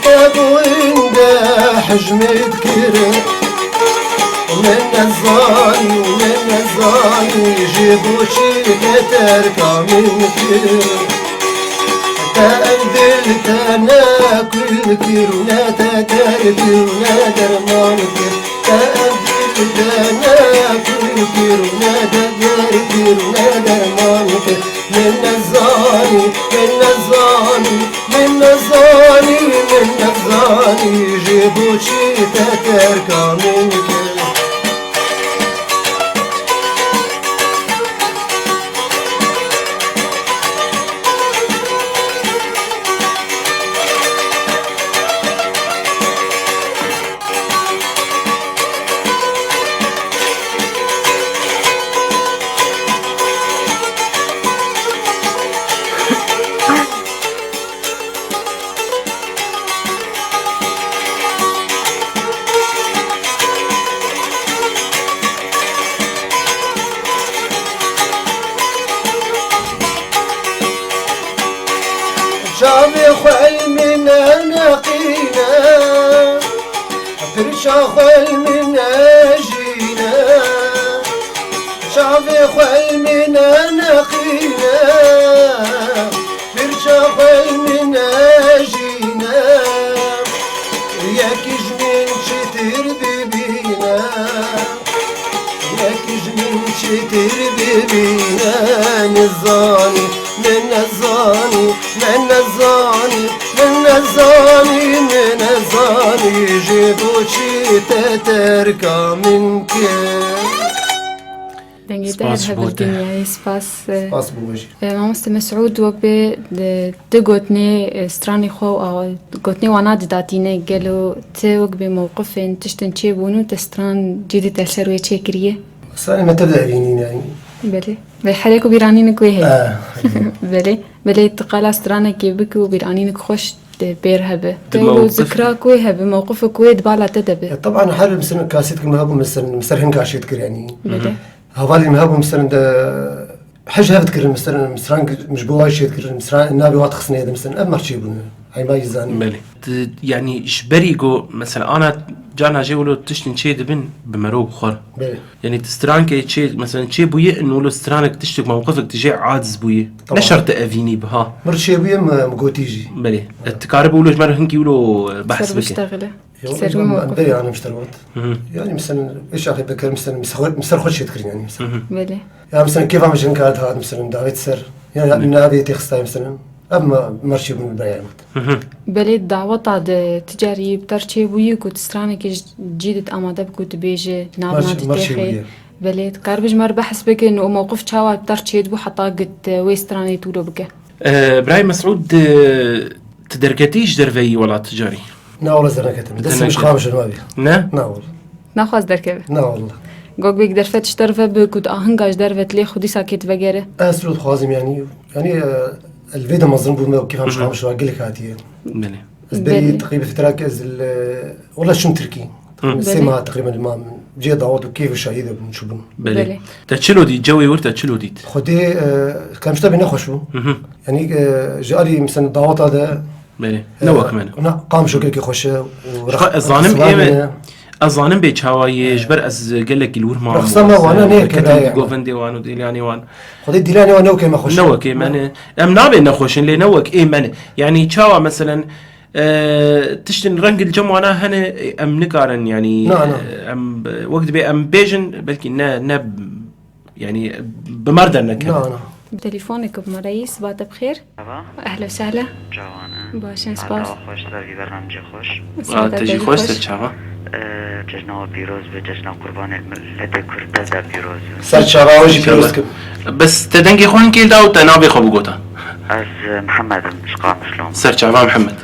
تابو هندا حجم ذكر من الزاني جيبو شي تتركا منكر تأذلت أنا كل كيرونا تتركونا درمانك تأذلت أنا كل كيرونا تتركونا درمانك من الزاني جيبو شي تتركا منك شافي خل من نقينا برشا خل من جينا شافي خل من نقينا برشا خل من جينا ياك جمين شتر ببينا ياك جمين شتر ببينا نزاني من الزاني جيبو شي تتركا منك دنگی در هبردنیای سپاس بوجی مامست مسعود وقت ده گوتنی استرانی خو او گوتنی وانا داتینه گلو ته وقت بموقف تشتن چه بونو تستران جدي تلسروي چه كريه صار ما تبدا عينين يعني بله بحالك بيرانينك وهي بله تقال استرانا كي بكو بيرانينك خوش بيرهبه تو ذكراك وهبه موقفك ويد بالا تدبه طبعا حال مثلا كاسيتك مهابو مثلا هنك عشيت كر يعني هذالي مهابو مثلا حج هفتكر مثلا مسران مش بواش يذكر مسران النبي واضخ هذا مثلا أما تشيبون هاي ما يزاني مالي يعني إشبريجو مثلا أنا جانا جاولو تشتن شيء دبن بمرو بخار يعني تسترانك شيء مثلا شيء بويه إنه لو استرانك تشتك موقفك تجي عاجز بويه لا شرط أفيني بها مر شيء بويه مقوتيجي مالي التكارب ولو جمر هنكي ولو بحث بك بشتغله أنا أنا مشتغلت يعني مثلا إيش أخي بكر مثلا مسر خش يذكر يعني مثلا مالي يعني مثلا كيف عم يجن كارد هذا مثلا داويت سر يعني النبي تخصه مثلا أما مرشي من البيان بلد دعوة عاد تجاري بترشي ويكو تسترانك جيدة أمادة بكو تبيجي نابنات تاخي بلد قاربج مر بحس بك إنه موقف شاوة بترشي دبو حتى قد ويستراني تولو بك إبراهيم مسعود تدركتيش درفي ولا تجاري؟ لا والله زرنكتم بس مش خامش النبي نا والله ناخذ دركبه لا والله قوق بيك درفتش درفة بكود أهنجاش درفت ليه خدي ساكت وغيره أسرود خوازم يعني الفيديو مظلوم بما كيف مش خامش واقول لك هاتي بلي بلي تقريبا في تراكز والله شو تركي سيما تقريبا المام جي داود وكيف الشهيد بنشوفون بلي تشلو دي جوي ورتا تشلو دي خدي كان مش تبي نخشوا يعني جاري مثلا داود هذا بلي نوك من قام شو كي خش الظالم ايه الظالم بيتشاوي جبر از قال لك الور ما رخصه وانا نيك جوفن ديوان وديلاني وان خدي ديلاني وانا نوك ما خش نوك من ام نابي نخش اللي نوك ايه من يعني تشاوا مثلا تشتن رنج الجمعة هنا ام نكارن يعني ام وقت بي ام بيجن بلكي نا يعني بمردنا كده. نعم. بتليفونك ام رئيس بات بخير؟ اهلا وسهلا. جوانا باشن سپاس. خوش در برنامج خوش. تجي خوش تشابه. جشن پیروز به جشن قربان ملت کرد در پیروز. سر شباب وجي پیروز کب. بس تدنگي خوان كيل داو تنابي خبو قوتا. از محمد مشقام شلون. سر شباب محمد.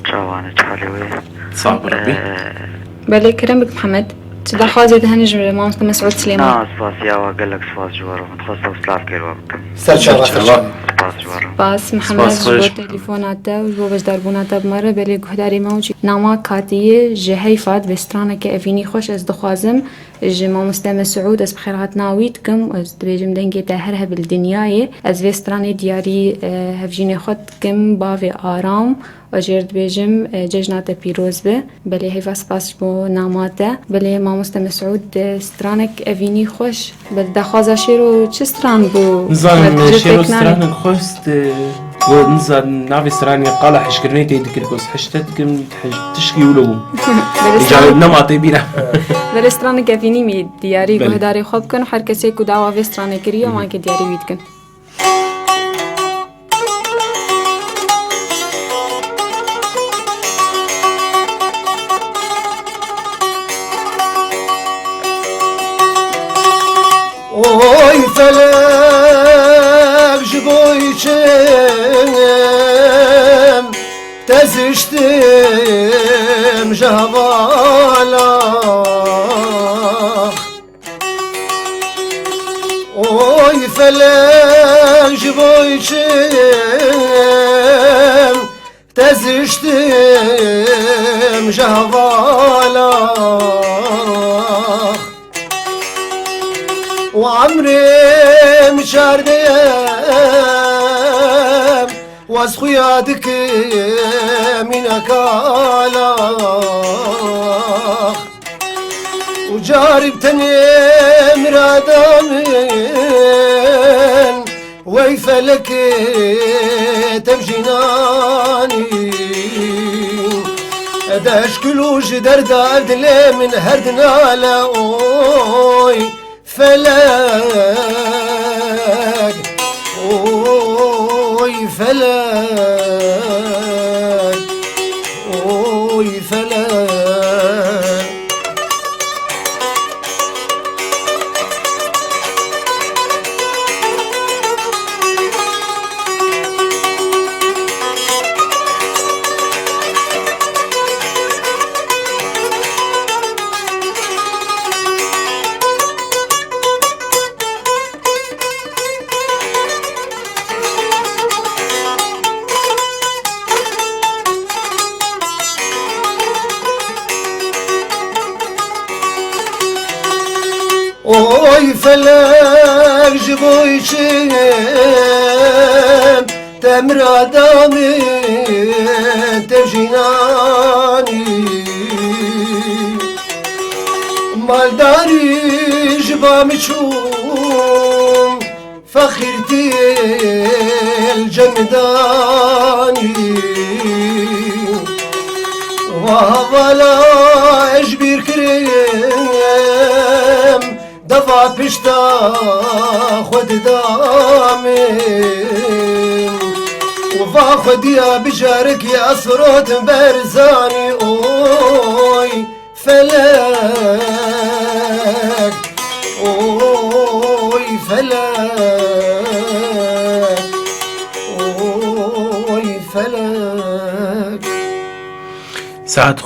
جوانا تحلوي. صعب ربي. بله كرمك محمد. تدا خازي دهنج مامك مسعود سليمان. سپاس یا وقال لك سپاس جوارو متخصص وصلاف كيل وقت. سر شباب. سپاس جوارو. باس محمد جو تليفوناته وجو بس دربوناته بمره بله گهداری موجی ناما کاتیه جهی فاد وسترانه که افینی خوش از دخوازم جما مستمع سعود از بخیرات ناویتكم از دبیجم دنگی تهرها بالدنیای از وسترانه دیاری هفجین خود کم باوی آرام وجرد بيجم ججنات بيروز به بلي هيفا سباس بو ناماته بلي ما مستمع سعود سترانك افيني خوش بل دخوازا شيرو چه ستران بو نظام شيرو سترانك خوست ونظام نافي ستراني قال حشكرني تيدك الكوس حشتتكم تشكي ولو يجعل نماطي بينا بل سترانك افيني مي دياري گهداري خوب كن هر کسی کو دعوا في سترانك كريو ما که دياري ويدكن Oy felek jboyçem teziştim javala Oy felek jboyçem teziştim javala وعمري مشارديم واز خيادك من أكالا وجارب تني مرادامين ويفلك تبجناني داش كلوش درداد لي من هردنا لا اوي فلك اوي فلك اوي فلك Oy felek jboyçem temr adamı tevjinani maldari jbamçum fakhirti el cemdani وهوالا اجبير كريم دفع بشتا خود دامين وفا خديا بجارك يا أسرود برزاني اوي فلك اوي فلك اوي فلك سعد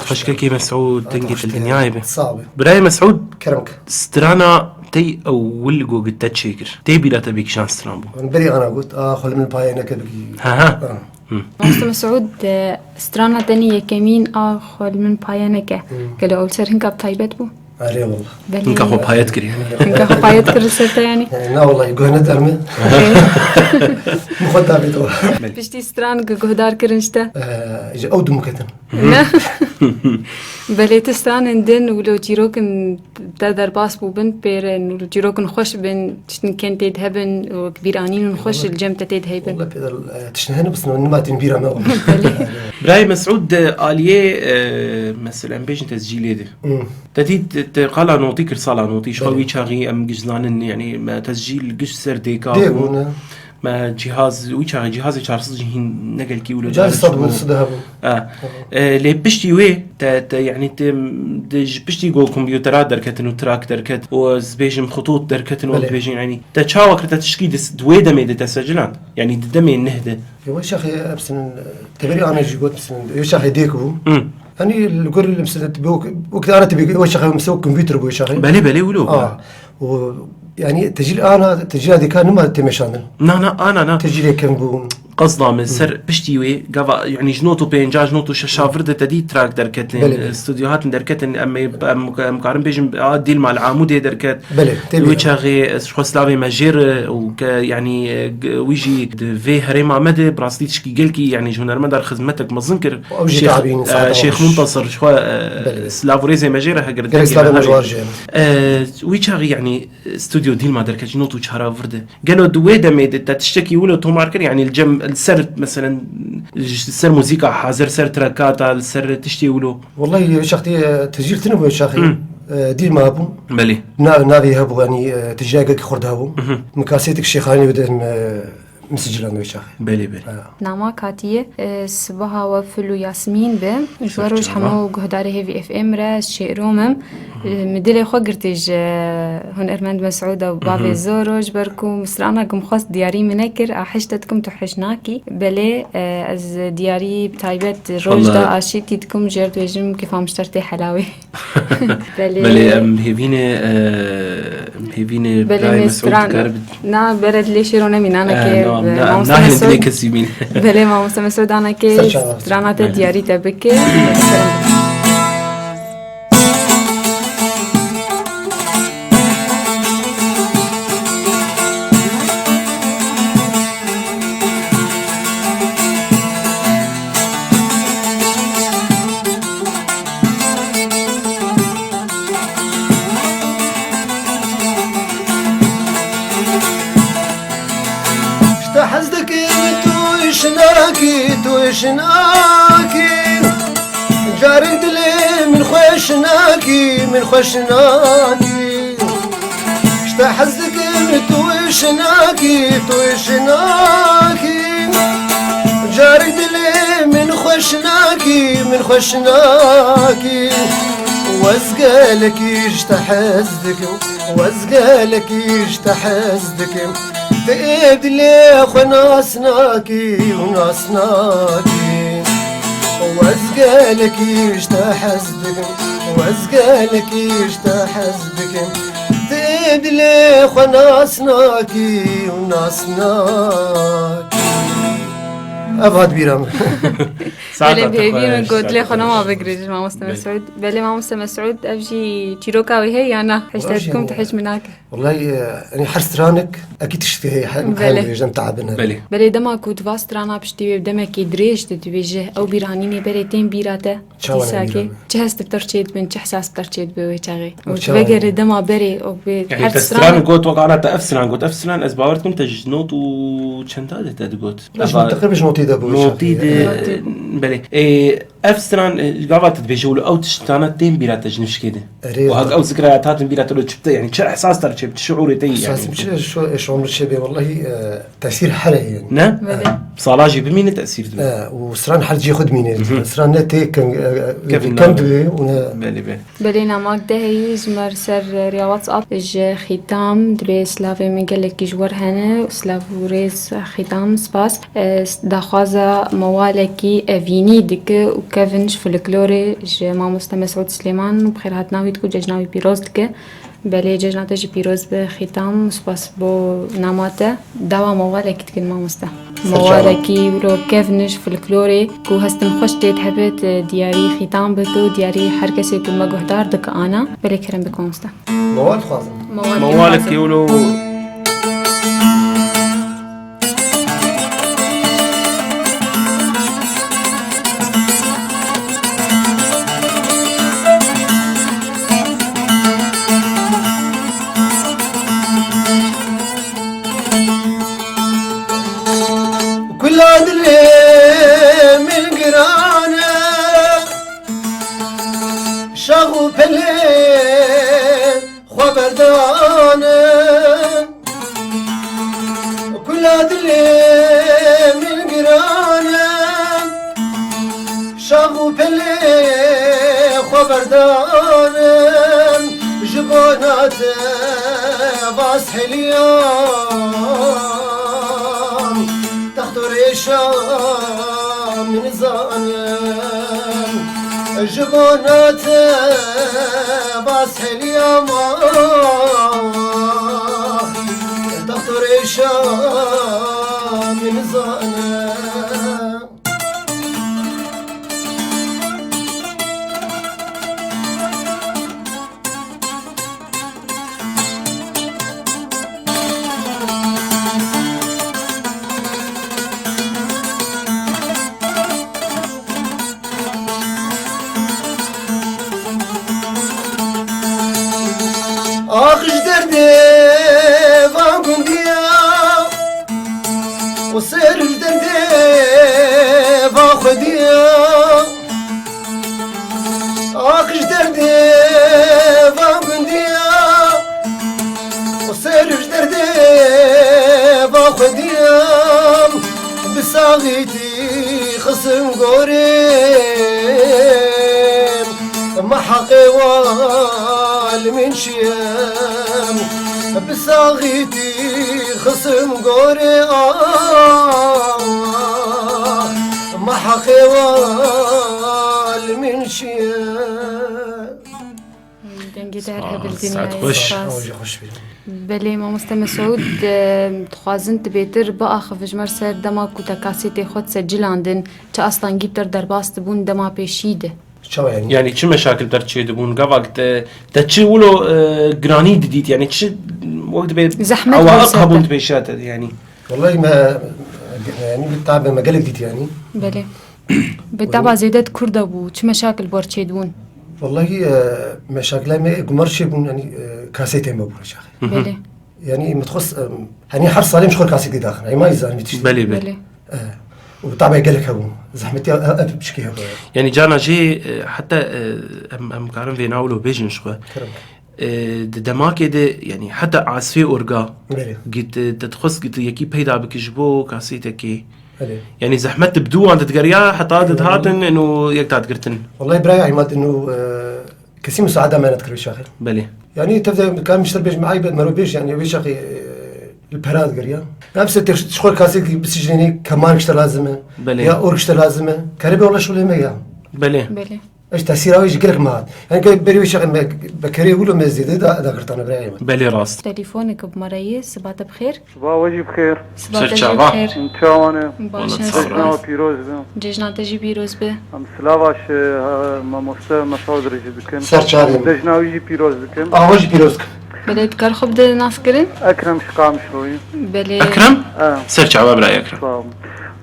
خوش كي مسعود تنجي في الدنيا يبي صعبة براي مسعود كرمك سترانا تي أول جو قد تشيكر تي بلا تبيك شان سترامبو بري أنا قلت خل من الباينة كبكي ها مستمع سعود سترانا تانية كمين خل من بايانك قالوا أول سر هنكا بطيبت بو أري والله هنكا خو بايت كري هنكا خو بايت كري سرتا يعني لا والله يقولنا درمي مخدع بيتو بشتي ستران قهدار كرنشتا إجا أودو مكتن بله تستان دن ولو جيروكن تقدر باس بو بنت بيرن ولو جيروكن خوش بن تشتن كنت تهبن وكبيرانين ونخش الجمتة تهبن والله بيقدر تشنهن بس ما تنبيرها ما براي مسعود آلية مثلا بيش تسجيل ده تديد قال نوتي كرسالة نوتي شوي شاغي أم جزنان يعني ما تسجيل جش سر ديكا ما جهاز ويشاغي جهاز يشارس جهين نقل كي ولا جهاز صدها لي بشتي وي يعني بشتي جو كمبيوترات دركتن وتراك دركت وزبيجم خطوط دركتن وبيجين يعني تشاوك تشكي دوي دمي تسجلان يعني دمي النهده يا شيخ ابسن تبري انا جيت بس يا شيخ ديكو اني الكل اللي مسدت وقت انا تبي يا شيخ مسوي كمبيوتر بو يا شيخ بلي ولو يعني تجيل انا تجيل هذه كان ما تمشان انا تجيل كان بو قصدا من سر بشتيوي قفا يعني جنوتو بينجاج نوتو شافرده تدي تراك دركتين استوديوهات دركتين مقارن بيجم ديل مع العمود دركت ويشاغي شخصلاوي ماجير وك يعني ويجي في هريما مدى براستي تشكي قلكي يعني جونر مدار خدمتك ما ظنكر شيخ منتصر شو سلافوريزي ماجير هاجر ويشاغي يعني استوديو ديل ما دركت نوتو شهرا فرده قالوا دوي دمي تشتكي ولا تو ماركر يعني الجم السر مثلا السر موسيقى حاضر سر تراكات السر تشتي ولو والله يا شختي تسجيل تنبو يا شيخي دير ما هبو بلي نافي هبو يعني تجاقك خرد هبو مكاسيتك الشيخاني بدهم مسجلان ويشاخ بلي نعم كاتية صباحا وفلو ياسمين به جواروش حمو قهداري هيفي اف ام راس شيء رومم مدلي خو قرتج هون ارمند مسعود وبابي زوروج بركو مسرانا كم خاص دياري منكر حشتتكم تحشناكي بلي از دياري بتايبت روجدا اشيتيتكم جرد وجم كيف مشترتي حلاوي بلي مهيفيني بلاي مسعود كارب نا برد لي شيرونا من انا كي ناهل دلي كسيمين بلي ما مسعود انا كي سترانا دياري تبكي توشناكي جارد لي من خوشناكي اشتحزك توشناكي جارد لي من خوشناكي وازقالك اشتحزك تقيد لي وناسناكي وازقالك اشتحزك تقيد لي وناسناكي أبغى بيرام بله بيبين قلت لي خنا ما بقرج ما مستمع سعود بله ما مستمع سعود أبجي تيروكا وهي أنا حشتكم تحج مناك والله يعني حرس رانك أكيد تشتهي بله جم تعبنا بله دما كنت فاسترانا بشتي بدمك يدريج تتوجه أو بيرانيني بله تين بيراته تساكي جهاز تبترشيد من جحساس بترشيد بوجهي وتبقر دما بري أو يعني تستران قلت وقعنا تأفسران أسباورتكم تجنوت وشنتاد تدقوت تقريبا نوتي بلي أفسران قابلت بيجولو أو تشتانا تين بيرات تجنفش كده وهاك أو ذكريات هاتن بيرات لو شبت يعني شو إحساس ترى شبت شعوري تي يعني شو عمر الشباب والله تأثير حرق يعني نعم صلاجي بمين تأثير وسران حرجي خد مين سران نتي كم دوي بلي نامك ده يزمر سر ريا واتساب ختام دبي سلافي مقلك جوار هنا سلافوريز ختام سباس دخازة موالكي أفيني دك وكافنش فلكلوري ما مستمع سعود سليمان وبخير هاتناوي تكو ججناوي بيروز دك بله ججناته جي بيروز بختام سپاس بو ناماته دوا موالكي تكن ما مستا موالكي ولو كافنش فلكلوري كو هستن خوش تيت حبت دياري ختام بتو دياري هر کسی کو مگهدار دک انا بله کرم بكم مستا موال خازم موالكي ولو شغو بلي خبردانه كل دلي من قرانه شغو بلي خبردانه جبونات باس حليان تحت ريشة من زانم جبونات باس حليان تحت ريشة من زانم آخش دردي فانكم ديا وصير دردي فاخديا آخش دردي فانكم ديا وصير دردي فاخديا بساغيتي خصم قريب ما حقي من شيام بساغيتي خصم قوري ما حقيوال من شيام دنگی در هبل بله ما مستمع سعود تخوازن تبیتر با آخف جمر سر دما کتا کاسیتی خود سجلاندن چه اصلا گیبتر در باست بون دما پیشیده يعني شو مشاكل درتشي دبون قبل تشي ولو جرانيد ديت يعني شو وقت بيت زحمة أو أقهبون تبيشات يعني والله ما يعني بالتعب مجالك ديت يعني بله بالتعب زيادات كردة بو شو مشاكل بورتشي دبون والله مشاكل ما قمرش بون يعني كاسيتين بون شاخ بله يعني متخص يعني حرص عليه مش خل كاسيتي داخل يعني ما يزال بله وطبعا قالك هو زحمتي بشكيها يعني جانا جي حتى ام كارن فيناولو بيجن شو دما كده يعني حتى عصفي اورغا قلت تتخص قلت يكي بيدا بكجبو كاسيتك يعني زحمت بدو انت تقريا حتى هاتن انه يك تقرتن والله براي عماد انه كثير مساعده ما نذكر شاخر بلي يعني تبدا كان مشتري بيج معي ما بيج يعني بيج اخي البراد قريا نفس تشخور كاسيك بسجني كمان كشت لازمه يا اوركشت لازمه كربي والله شو لما يا بلي ايش تاثيره يجي لك معاد يعني كي بري شغل بكري ولا مزيد دا قرت انا براي بلي راس تليفونك بمريي صباح بخير صباح وجه بخير صباح بخير انت وانا باشا بيروز جيجنا تجي بيروز به ام سلاواش ما مسعود رجي بكن سرچاري دجنا وجه بيروز بكن وجه بيروز بلد كار خب ده ناس كرن اكرم شقام شوي بلي اكرم سرچ عباب راي اكرم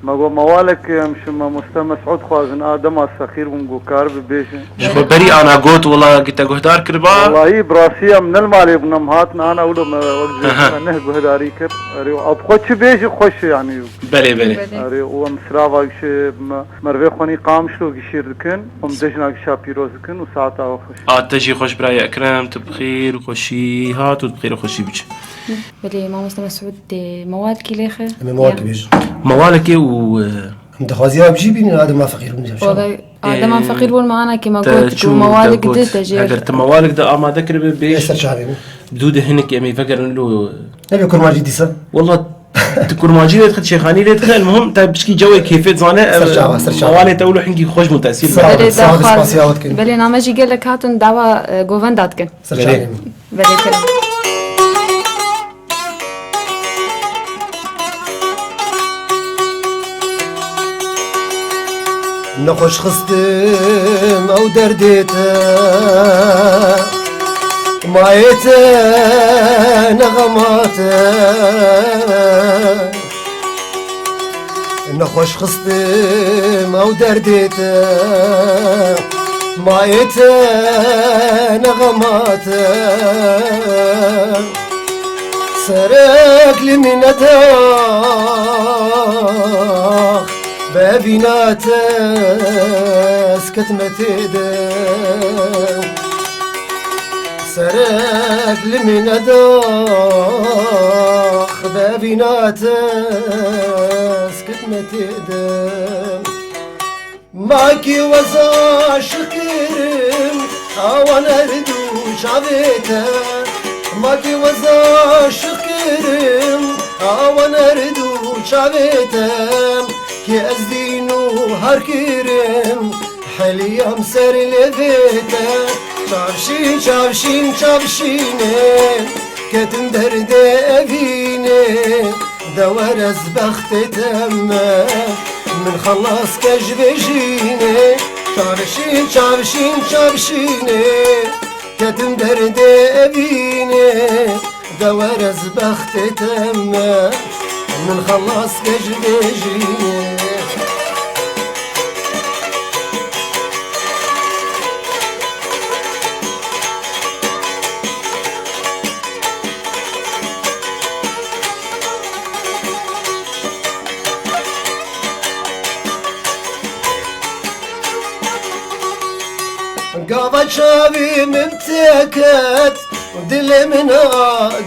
ما موالك مش ما مستمع سعود خوازن آدم السخير ونقو كار ببيشن شو بري أنا قلت والله قلت قهدار كربا والله براسية من المالي بنمهاتنا أنا أولو ما وقت نه قهداري كر أب خوش بيش خوش يعني بلي ومسراوا كش مروي خوني قامشلو كشير دكن ومدجنا كشا بيروز دكن وساعتها خوش تجي خوش براي أكرم تبخير وخوشي هات وتبخير وخوشي بيش بلي ما مستمع سعود مواد كي ليخه مواد بيج موالك انت خوازيها بجيبين هذا ما فقير والله هذا ما فقير ولا معنا كما قلت موالك ده تجي اگر موالك ده ما ذكر بيش شهرين بدود هنك يمي فكر انه نبي كرماجي ديسا والله كرماجي لا تدخل شيخاني لا تدخل المهم تا بشكي جوي كيفيت زانه موالي تقولوا حنكي خوش متاثير بلي نامجي قال لك هاتن دعوه جوفنداتكن بلي كلام نخوش خصتم او درديتا مايتا نغماتا نخوش خصتم او درديتا مايتا نغماتا سرق لمنتا بابينات اسكت متيدا سرك لمن داخ بابيناتس كتمة تقدم ماكي وزا شكرم وانا ردو شعبيتا ماكي وزا شكرم وانا ردو شعبيتا كي ازدينو هركرم حليا مسر لبيتا شابشين شابشين شابشيني كتم درد أبيني دورز بخت تمه من خلص كجبجيني شابشين شابشين شابشيني كتم درد أبيني دورز بخت تمه من خلص كجبجيني قابا شابي ممتكت ودلي منا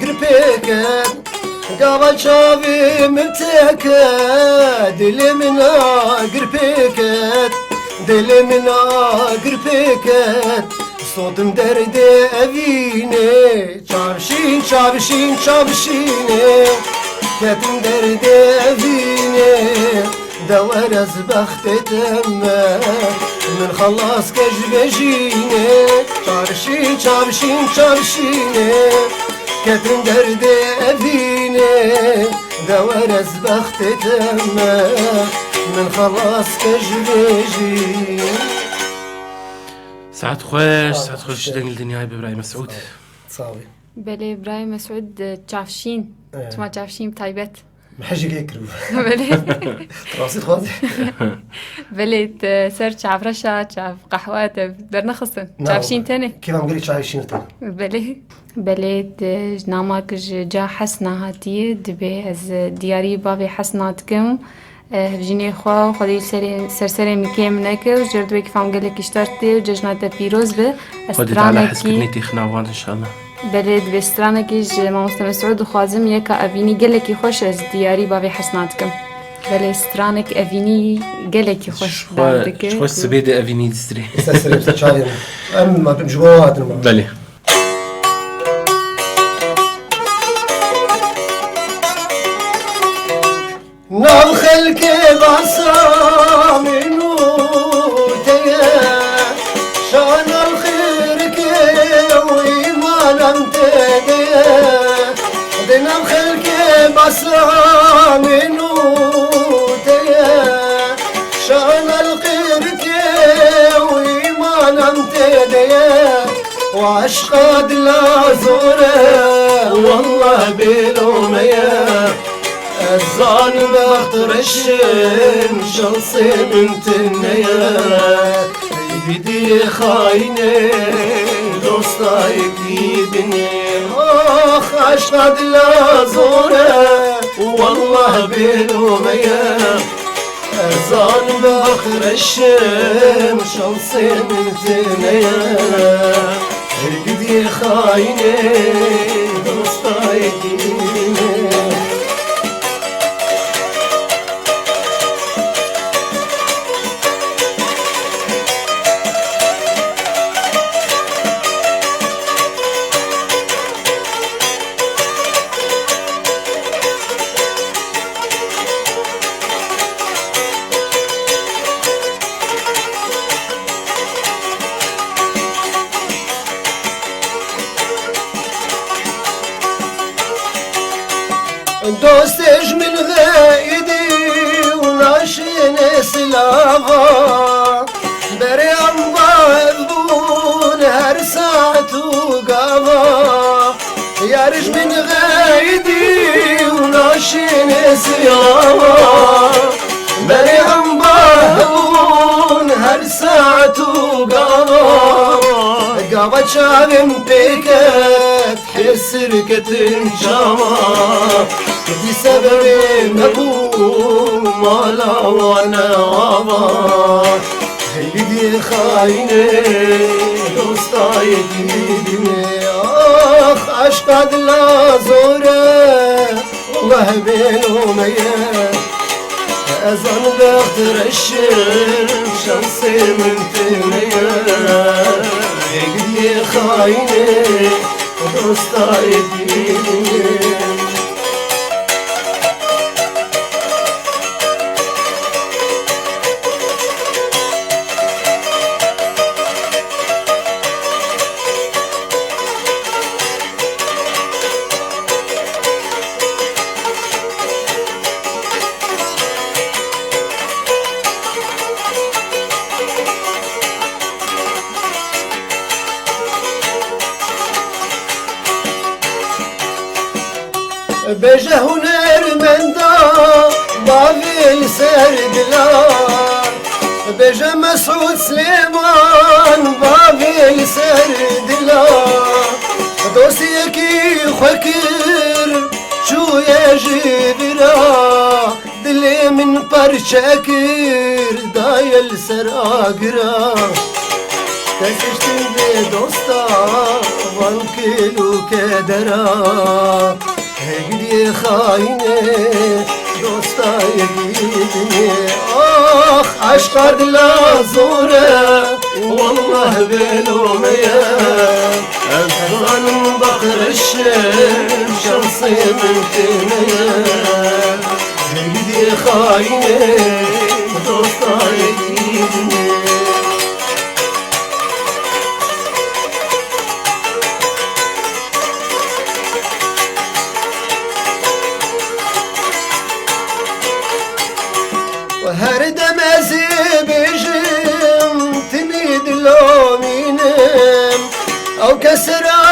قربيكت قابا شابي ممتكت دلي منا قربيكت دلي منا قربيكت صوت مدرد أبيني شابشين شابشين شابشيني كتم درد أبيني دورز بخت تمه من خلاص كجبجيني شابشين شابشين شابشيني كتم درد أبيني دورز بخت تمه من خلاص كجبجيني ساعات خوش دنگ الدنيا بإبراهيم مسعود صاوي بله إبراهيم مسعود تشافشين تما تشافشين تايبت محجي كيكرو بله راسي خوازي بله سر تشاف رشا تشاف قهوات برنخصن تشافشين تاني كيف عم قلت شايشين تاني بله جنامك جا حسنا هاتيه دبي از دياري بابي حسناتكم بجيني خوا خدي سرسري مكي منك وجردوي كيف عم قلك اشترتي وججنات بيروز به خدت على حسكنيتي خناوان إن شاء الله بلد بسترانكيج ماموستا مسعود وخوازم يكا أفيني قلكي خوش از دياري بابي حسناتكم بلي سترانك أفيني قلكي خوش خوش سبيدي أفيني دستري استسري بتشاي أما بمجوات بلي نام خلك بصا منو تيا شان الخير كي وإيمان تيا نام خلك بصا منو تيا شان الخير كي وإيمان تيا وعشقاد لا زوره والله بلوميا الزان بخطرشن شخصي بنت النيا بدي خاينة دوستا يكيدني اخ اشهد لا زوره والله بلوميا الزان بخطرشن شخصي بنت النيا بدي خاينة دوستا يكيدني دوستش من غايدي وناشين سلافا بريم ضاذبون هر ساعة وقافا يارج من غايدي وناشين سلافا بريم ضاذبون هر ساعة وقافا قافا شاغم بيكت حسر كتن شاما كدي سببي مبوم مالا وانا غابا هيدي خاينة دوستا يكيدني عشق لا زوره والله بلوميه أزان بختر الشر شمسي من تنيا يقدي خايني دوستا يديني بجه هنر من دا باویل سردلار بجه مسعود سليمان باویل سردلار دوستی یکی خکر چوی جبرا دلی من پرچکر دایل سر آگرا تکشتن به دوستا وان کلو کدرا هقدي خاينة دوستا يقيدني آخ عشق لا زورة والله بلومية أفضل بقر الشم شمسي من تنية هقدي خاينة دوستا يقيدني وهر دمزي بجم تميد لومينم او كسرا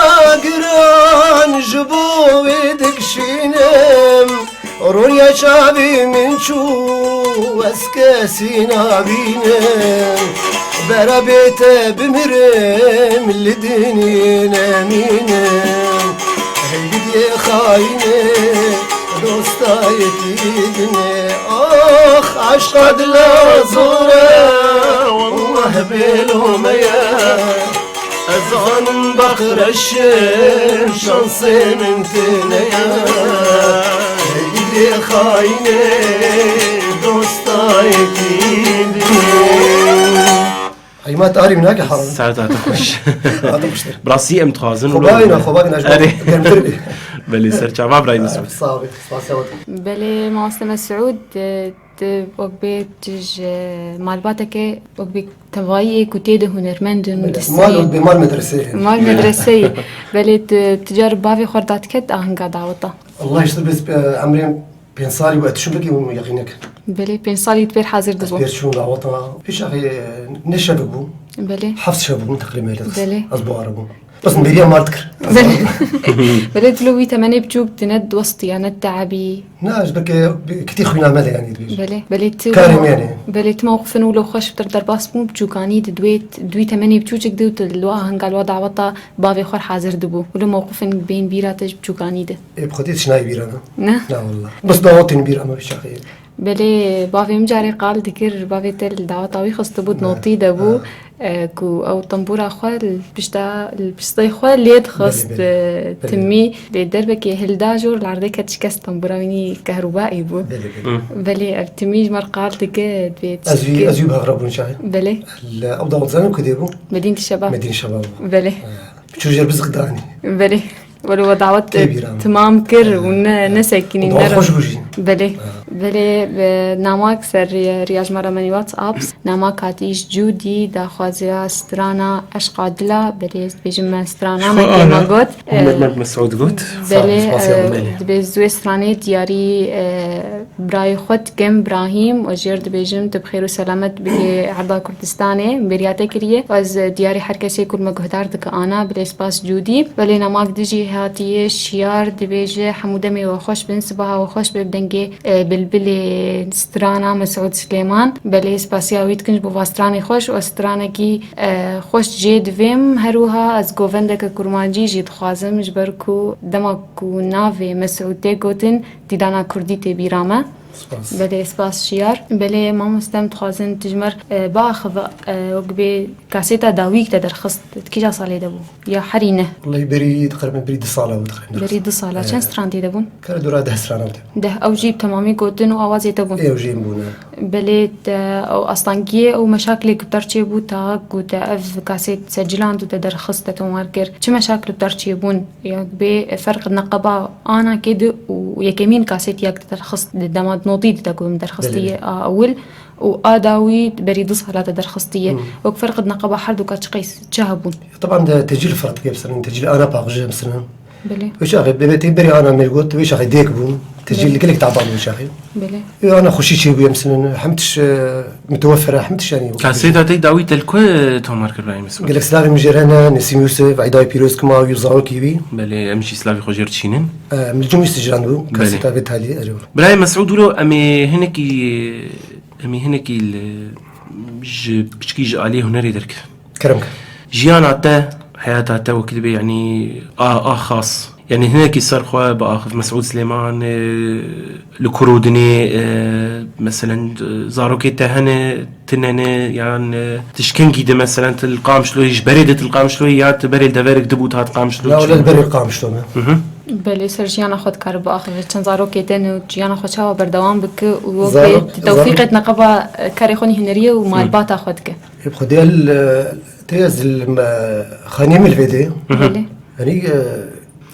قران جبو يدك شينم رؤيا شعبي من شو اسكاسينا بينم برا بيته بمرم لدني نامينم هيدي خاينه دوستا يكيدني آخ عشق لا زوره والله بلوميه أزان بقر الشم شمسي من تنيا هيدي خاينه دوستا يكيدني هي ما تقاري منك يا حرام ساعتها تخش براسي ام تخازن خبابنا جمال بلي سرچا ما براي مسعود صافي بله ماست مسعود وقبي تج مالباتك وقبي تبغي كتيد هنرمند مال بمال مدرسة بله تجرب بافي خردات كت أهنقا دعوتا الله يشتر بس عمري بين صاري وقت شو بكي يقينك بله بين صاري تبير حاضر دبو تبير شو دعوتا فيش أخي نشبكو بله حفظ شبكو تقريبا بله أسبوع عربو بس نبيريا ما تذكر بله تلوي تمانية بجوب تند وسطي يعني التعبي ناش بك كتير خوينا ماذا يعني بله كارم يعني بله تموقف انو لو خوش بتقدر باس مو بجوكاني دوي تمانية بجوجك دو تلوا هنقال وضع وطا بافي خور حاضر دبو ولو موقف بين بيراتج بجوكاني ده بخديت شناي بيرانا نه لا والله بس دعوتني بيرا ما فيش أخي بله بافي مجاري قال ذكر بافي تل دعوتاوي خست بود نوطي دبو كو او طنبورا خوال البشتاي خوال ليد خست تمي لدربك هلداجور العرضي كتشكس طنبورا ويني كهربائي بو بله تمي مر قال ذكر بيت أزيوب هغربون شاي بله أوضاع وزانو كديبو مدينة الشباب بله بشو جرب زغداني بله ولو دعوت تمام كر ونسكني خوش بوجي بله ناماك سر رياج مرة مني واتسابس ناماك هاتيش جودي دا خوازيا سترانا عشق دلا بله بيجم سترانا ما قلت محمد مسعود قلت بله بزوي ستراني دياري براي خد كم إبراهيم وجير بيجم تبخير وسلامت بعرض كردستاني برياتي كريه واز دياري حركة كل ما قهدار دك أنا بالإسباس جودي بله ناماك دجي هاتي شيار دبيجة حمودمي وخوش بنسبها وخوش ببدنجي بلبلي سترانا مسعود سليمان بلي سباسياويت كنج بوفاستراني خوش واسترانكي خوش جيد فيم هروها از گووندك كرمانجي جيد خوازم جبركو دمكو نافي مسعود تيغوتن ديدانا كردي تبيرامه بله سپاس شیار بله ما مستم تخوازن تجمر باخذ وقبي كاسيتا داويك تدرخص كيجا صالي دبو يا حرينه والله بري تقريبا بري 2 ساعة تقريبا بري 2 ساعة كان ستراندي دبون كان دورا 10 ساعة ده او جيب تمامي قوتن واوازي دبون ايه وجيب بونا بليت او اصلانكيه او مشاكل بترشي بو تا قوتا اف كاسيت سجلان تدرخص تتماركر شو مشاكل بترشي بون يقبي فرق النقابة انا كده ويكمين كاسيت ياك تدرخص دماد نوطي تقوم درخصتيه اول واداوي بريد صالات درخصتيه وفرق النقابة حردو كاتشقيس تشاهبون طبعا تجيل فرق كيف مثلا تجيل انا باغجي مثلا بلي وش اخي بيتي بري انا ملقوت وش اخي ديك بون تجيل لك تعبان وش اخي بلي انا خشي شي بيا مثلا حمتش متوفره حمتش يعني كاسيتا تي داوي تلكو تومارك برايم مسعود قال لك سلافي مجرنا نسيم يوسف عيداي بيروز كما يوزعوا كيبي بلي امشي سلافي خوجر تشينن من الجمهور سجلانو كاسيتا بتالي اجو برايم مسعود ولو امي هنكي بشكي عليه هنري درك كرمك جيانا تا حياتها تا وكذا يعني خاص يعني هناك صار باخذ مسعود سليمان الكرودني مثلا زاروكي تهنه تنني يعني تشكن كده مثلا تلقام شلو بريده تلقام شلو يا تبريد دفرك دبوت هات قام شلو لا ولا البريد قام شلو بله سرجيانا خود کار با آخر چند زاروکی تن و جیانا خود شوا بردوام بک و بیت توفیقت نقابه کاری خونی هنریه و مالبات خود که. يبقى ديال تيز الخانيم الفيدي يعني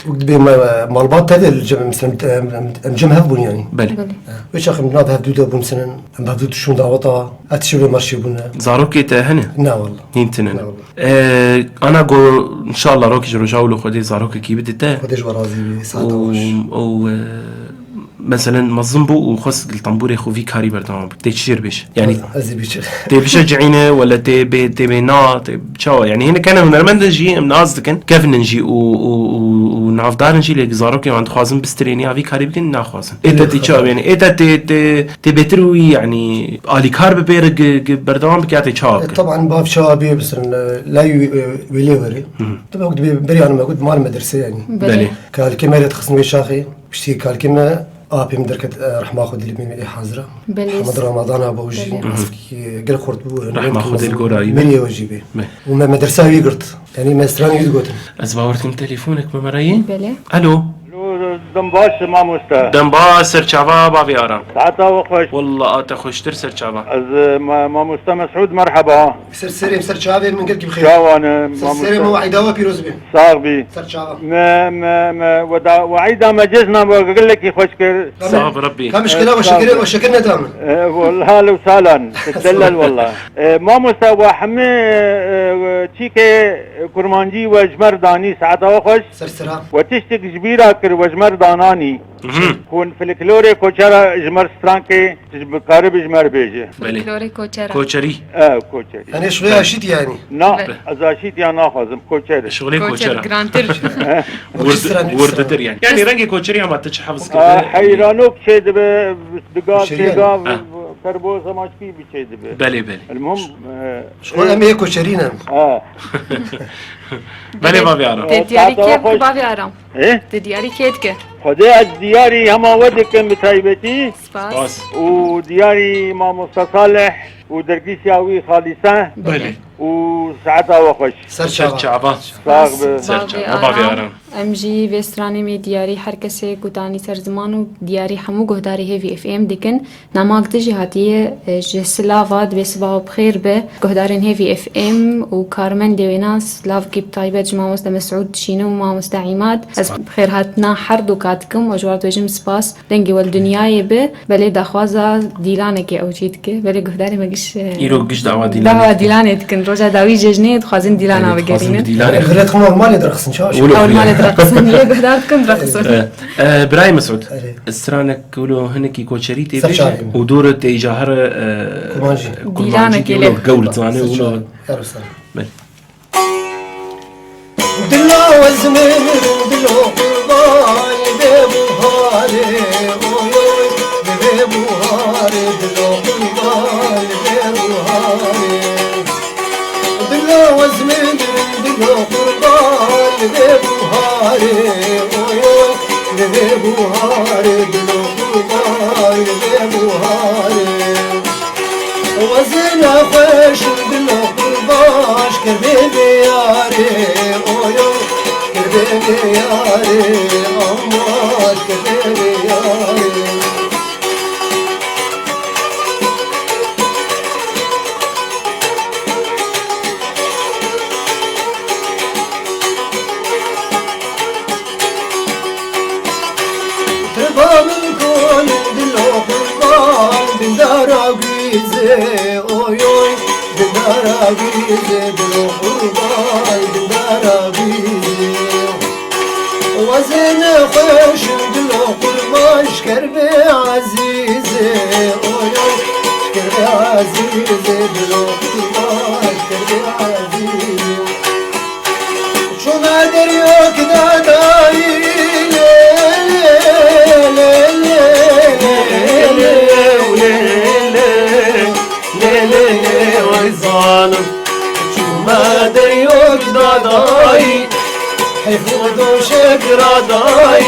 وقت بين مالبات هذا الجمع مثلا مجمع هفبون يعني بله وش اخي من هذا هفدوده بون مثلا هفدود شون دعوطه اتشوي مارشي بونا زاروكي تهنه لا والله نينتنن انا جو ان شاء الله روكي جروجاولو خدي زاروكي كي بدته خديش برازي ساعه او مثلا مظنبو وخص الطنبوري خو في كاري بردام تشير بيش يعني تي بشجعينه ولا تي بينا تشاو يعني هنا كان هنرمند نجي من قصدكن كيف نجي ونافدار نجي لك زاروكي عند خازن بستريني في كاري بكن ناخازن ايتا تشاو يعني ايتا تي بتروي يعني الي كار بيرق بردام بكاتي تشاو طبعا باب شابي بس لا ويليوري طبعا وقت بري انا ما قلت مال مدرسه يعني بلي قال كما تخصني شاخي بشتي قال كما من دركت رح ماخذ اللي من حاضره محمد رمضان ابو وجي قال خرط رح ماخذ القرايب من يوجيبي وما مدرسه يقرط يعني ما استراني يقوت ازباورتم تليفونك بمرايين بله الو دنباش ما مستا دنباس سرچاوا بابي ارام ساعتا وخوش والله اتا خوشتر سرچاوا از ما مستا مسعود مرحبا سرسري سرچاوا من قلبي بخير شاوانا سرسري مو عيداوا بيروز بي صاحبي سرچاوا ما وعيدا ما جزنا بقول لك يخشكر صاحب ربي كم مشكله وشكرنا تمام والله اهلا وسهلا تدلل والله ما مستا وحمي تشيكي كرمانجي وجمر داني ساعتا وخوش سرسرا وتشتك جبيرا كر وجمر داناني كون فلكلوري كوچرا جمر سترانكي بقارب جمر بيجي فلكلوري كوچرا كوچري كوچري يعني شويه شيت يعني لا ازاشيت يا ناخذ كوچري شغلي كوچرا جرانتر وردتر يعني رنگي كوچري ما تحفظ حيرانوك شيء دقا كربوز ماشكي بشيء بلي المهم شغل امي كوچرينا بلي ما بيعرف تدياري كيف ما بيعرف ايه تدياري كيف خدي الدياري هما ودك متايبتي سباس ودياري ما مصالح ودرقيس ياوي خالصة بلي وساعتها وخش سرچاوا ما بيعرف امجي وستراني مي دياري هر کسی گوتانی سر زمان و دیاری همو گهداری هی اف ام دکن نماک دجی هاتیه جسلاواد و سبا بخیر به گهدارین هی اف ام و کارمن دیوناس لاف کی طيبه جماعه مست مسعود شینو و ما مستعیمات از بخیر هاتنا هر دو کاتکم و جوارت وجم سپاس دنگی ول دنیای به بله دخوازا دیلانه کی اوجید که بله گهداری مگش ایرو گش دعوا دیلانه دکن روجا داوی ججنه خازن دیلانه بگرینه غيرت خمر مالي درخصن شو اول مال رقصن يا قدرت كنت رقصن براي مسعود استرانك ولو هنكي كوتشري تي ودور تيجاهر ديلانا كيلو قول زاني ولو دلو وزمن دلو قربان ببوهاري ببوهاري دلو قربان ببوهاري دلو وزمن دلو قربان ببوهاري ببوهاري دلو قربان وزنا خوش دلو قرباش كربي بياري اويو كربي بياري اماش كربي بياري تربابن كون دلو قربان بندارا بيزي اويوي بندارا بيزي دلو قربان بندارا بيزي وزن خوش دلو قربان شكربي عزيزي اويوي شكربي عزيزي دلو قربان شكربي عزيزي شو ما دريوك داداي ظالم شو ما دريوك داداي حيفوضو شكرا داي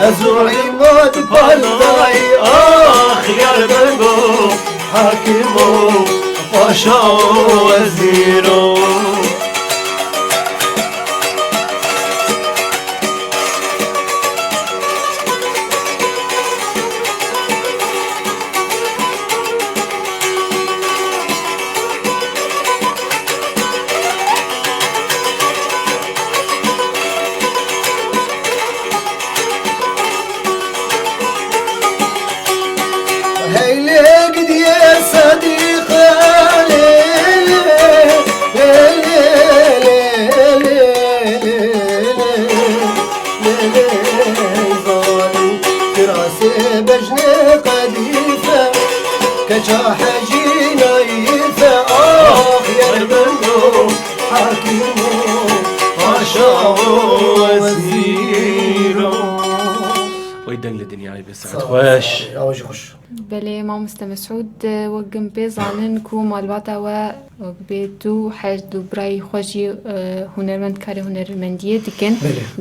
أزوعي ما تبالداي خيار بنقو حاكمو باشا وزيرو كجاحجينا يفا يا البنو حاكمو باشا وزيرو ويدن لدنياي بسعد خوش أواجي خوش بله ما مسعود وقم بيزانن كو مالباتا و بيتو حد براي خوشي هنرمند كاري هنرمندية دكن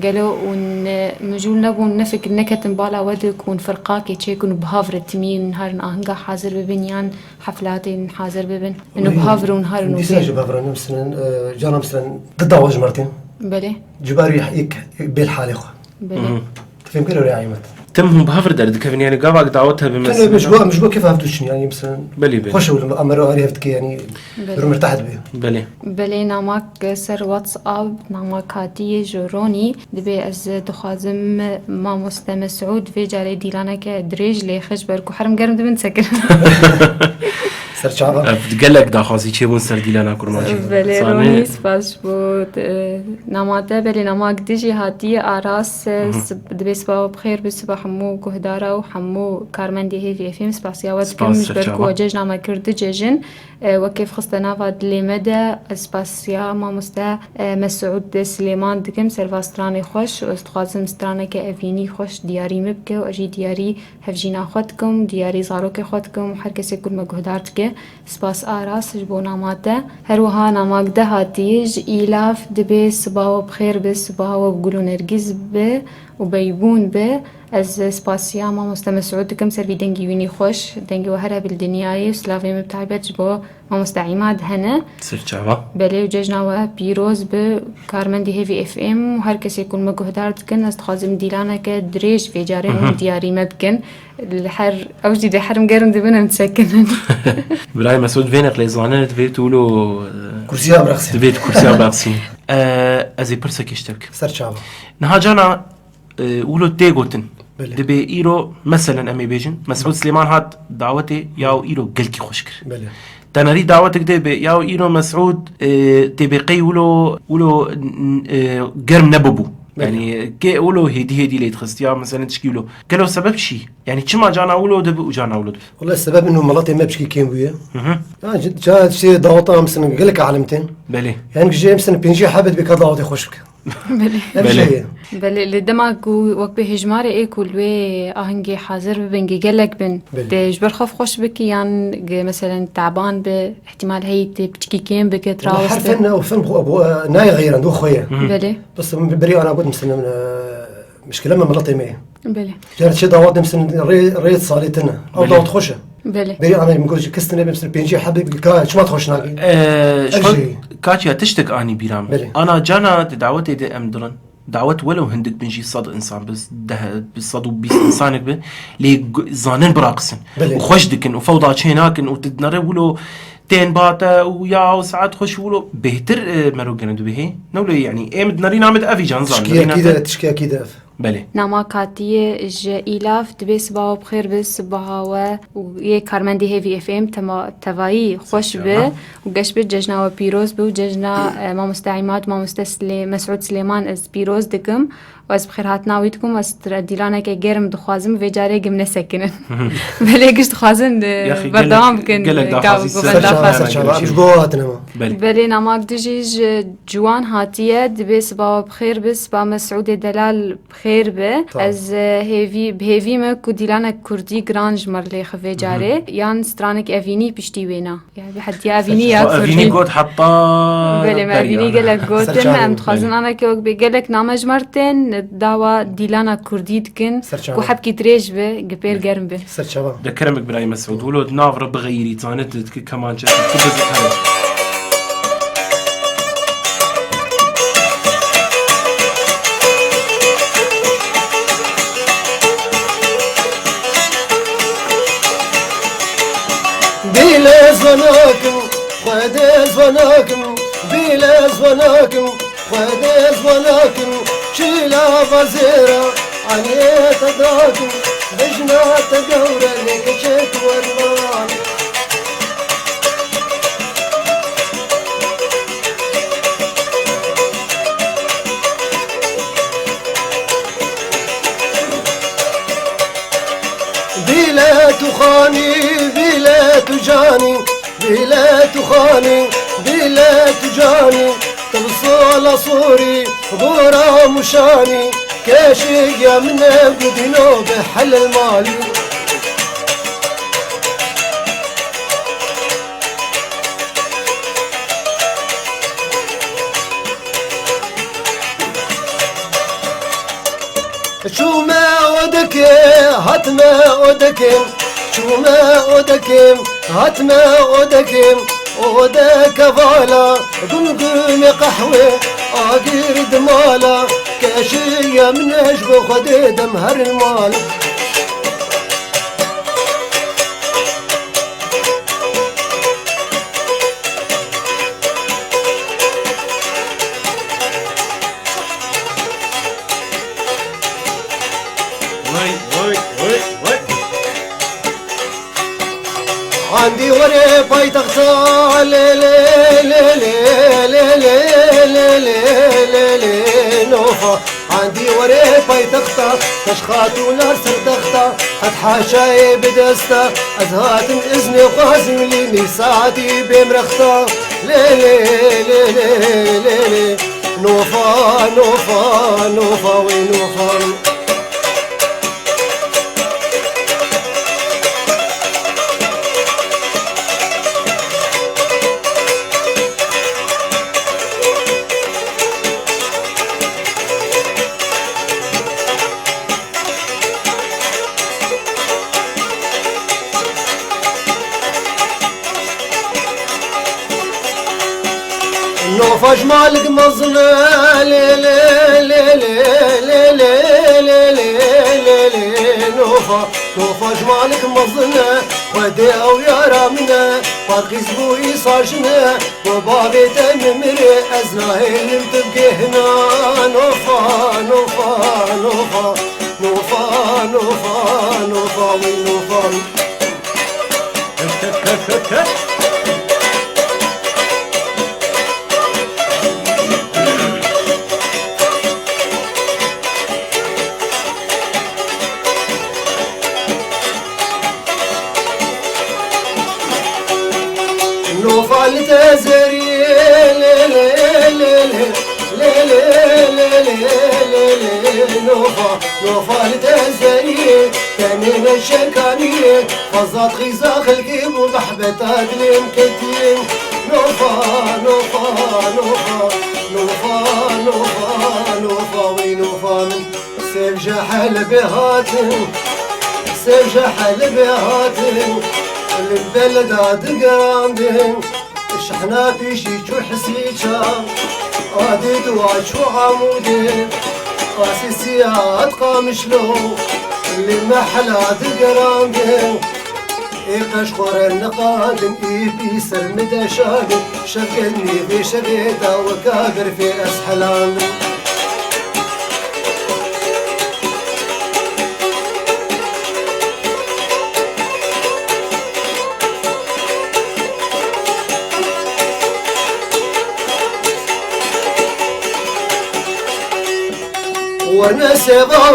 قالوا ون مجول نبون نفك نكتن بالا ودك ون فرقاكي تشيكون بهافر التمين نهار آهنگا حاضر ببنيان حفلاتي حاضر ببن انه بهافر ونهار نوبين نساج بهافر مثلا جانا مثلا ضد واج مرتين بله جباري يحييك بالحالي خو بله تفهم كده رعايمت تمهم بهافر درد كيف يعني قابك دعوتها بمثل مش بو كيف هفتوش يعني مثلا بلي خوش ولا امر عرفت يعني مرتاحت به بلي نامك سر واتساب نامك هاتي جوروني دبي از دخازم ما مسعود في جاري ديلانك دريج لي خشبر كو حرم قرم دبن سكر سر شعبا بتقلك دا خاصي تشي بون سر ديلانا كرماجي بلي روني سباش بو ناماته بلي نامك ديجي هاتي اراس دبي سبا بخير بسبا حمو كهدارا وحمو كارمندي هي في افيم سباسياوات كم بركو وججنا ما كرد جيجن وكيف خصنا فاد لمدى سباسيا ما مستا مسعود سليمان دكم سيرفاستراني خوش واستخازم ستراني كافيني خوش دياري مبكي واجي دياري هفجينا خودكم دياري زاروك خودكم وحر كسي كل ما كهدارتك سباس اراس جبو ناماته هروها ناماك ده هاتيج إلاف دبي سباو بخير بسباو بقولو نرجز به وبيبون به از سپاسیا ما مستمسعود دکم سر دنگی وینی خوش دنگی و هر بالدنیای سلاوی مبتعبت جبو ما مستعیمات هنه سرچاوا بله و ججنا و پیروز به کارمندی هیوی اف ام و هر کسی کن مگهدار دکن است خازم دیلانه که دریج في جارين دیاری مبکن الحر اوجي ده حرم قرن دبنا متسكنن براي مسعود فينك ليزانه تبيت تقولوا كرسي برقصي تبيت كرسي برقصي ازي برسك يشترك سرچاوا نهاجانا ولو تيغوتن دبي ايرو مثلا امي بيجن مسعود سليمان هات دعوتي ياو ايرو قلكي خوشكر تناري دعوتك دبي ياو ايرو مسعود تبقي ولو قرم نببو يعني كي اولو هدي اللي تخستيها مثلا تشكيلو قالوا سبب شيء يعني كما جانا اولو دب وجانا اولو دب والله السبب انه ملاتي ما بشكي كيم ويا جا شيء ضغطه مثلا قال لك علمتين بلي يعني جاي مثلا بينجي حابب بك ضغطي خوشك بله اللي دماغ وقت بهجماري ايه كل وي اهنجي حاضر بنجي قالك بن تجبر خف خوش بك يعني مثلا تعبان باحتمال هي تبكي كيم بك تراوس حرفنا وفن ابو ناي غير عنده خويا بله بس بريء انا قلت مثلا مشكله ما ملطي معي بله جات شي ضغط مثلا ريت صالتنا او ضغط خوشه بله بري أنا مقولش كستنا بمسر بينجي حبيب كا شو ما تخش ناقي شلون كاتيا تشتك اني بيرام بله. انا جانا دعوتي دي امدرن دعوت ولو هندك بنجي صد انسان بس ده بالصد وبيس انسانك به لي زانن براقسن بله. وخوش دكن وفوضى هناكن وتدنر ولو تين باتا ويا وساعات خوش ولو بهتر مروجن دو به نولو يعني ام دنري نامد افي جان تشكي أكيد تشكي أكيد بله نما كاتية ج إلاف دبس باو بخير بس بهاوا ويه كارمندي هيفي اف ام تواي خوش به وقش به ججنا وبيروز به وججنا ما مستعيمات ما مستسلم مسعود سليمان از بيروز دكم واز بخير هاتنا ويتكم واز ديلانا كي جرم دخوازم في جاري جمنا سكنن بله قش دخوازم بردوام بكن قالك مش بواتنا بله نماك دجيج جوان هاتية دبس باو بخير بس با مسعود دلال بخير به از هيفي بهيفي ما كوديلانا كردي جرانج مرلي خفي جاري يان سترانك افيني بشتي وينا يعني بحد يا افيني يا كردي افيني قد حطا بله ما افيني قالك قوتن ما متخازن انا كيوك بقالك نامج مرتين دعوة ديلانا كردي دكن وحب كي تريج به قبير قرم به سرشابا ذكرمك براي مسعود ولو نافرة بغيري تانت كمان جات بيلاز وناكم خداز وناكم بيلاز وناكم خداز وناكم شيلا وزيرة عليه تداكم بجنا تدورة لك شك ورمان بلا تخاني بلا تجاني بلا تخاني بلا تجاني تبصول صوري غورا مشاني كاشي يا من بدينو بحل المالي شو ما ودك هات ما ودكم شو ما ودكم هات ما ودكم ودك فالا قمقم قحوة آقير دمالا كاشية من أجبو خدي دمهر المال عندي وري بايتختا لي لي لي لي لي لي لي لي نوفا عندي وري بايتختا تشخات ونار سردختا حاشاي بدستا أزهات إذني وقاسم لي ساعتي بمرختا لي لي لي لي لي لي نوفا نوفا نوفا ونوفا نوفا جمالك مظلة لي لي لي لي لي لي لي لي نوفا نوفا جمالك مظلة ودي أو يا رامنا فارقيس بوي صاجنا وبابي تممري أزراهيل تبقي هنا نوفا نوفا نوفا نوفا نوفا نوفا ونوفا نوفا لتزري لي لي لي لي لي نوفا نوفا لتزري كمين الشركاني فضات غيزا خلقي وضحبة أقلم كتير نوفا نوفا نوفا نوفا نوفا نوفا ونوفا سيف جحل بهاتن سيف جحل بهاتن البلد دقاندين شحنا بيشي شو حسيشا عدد وعشو عمودين أساسيات قامشلو اللي محلا دقاندين إيقاش قرن قادم إيبي سرمد شادم شفقني في شبيتا وكابر في أسحلان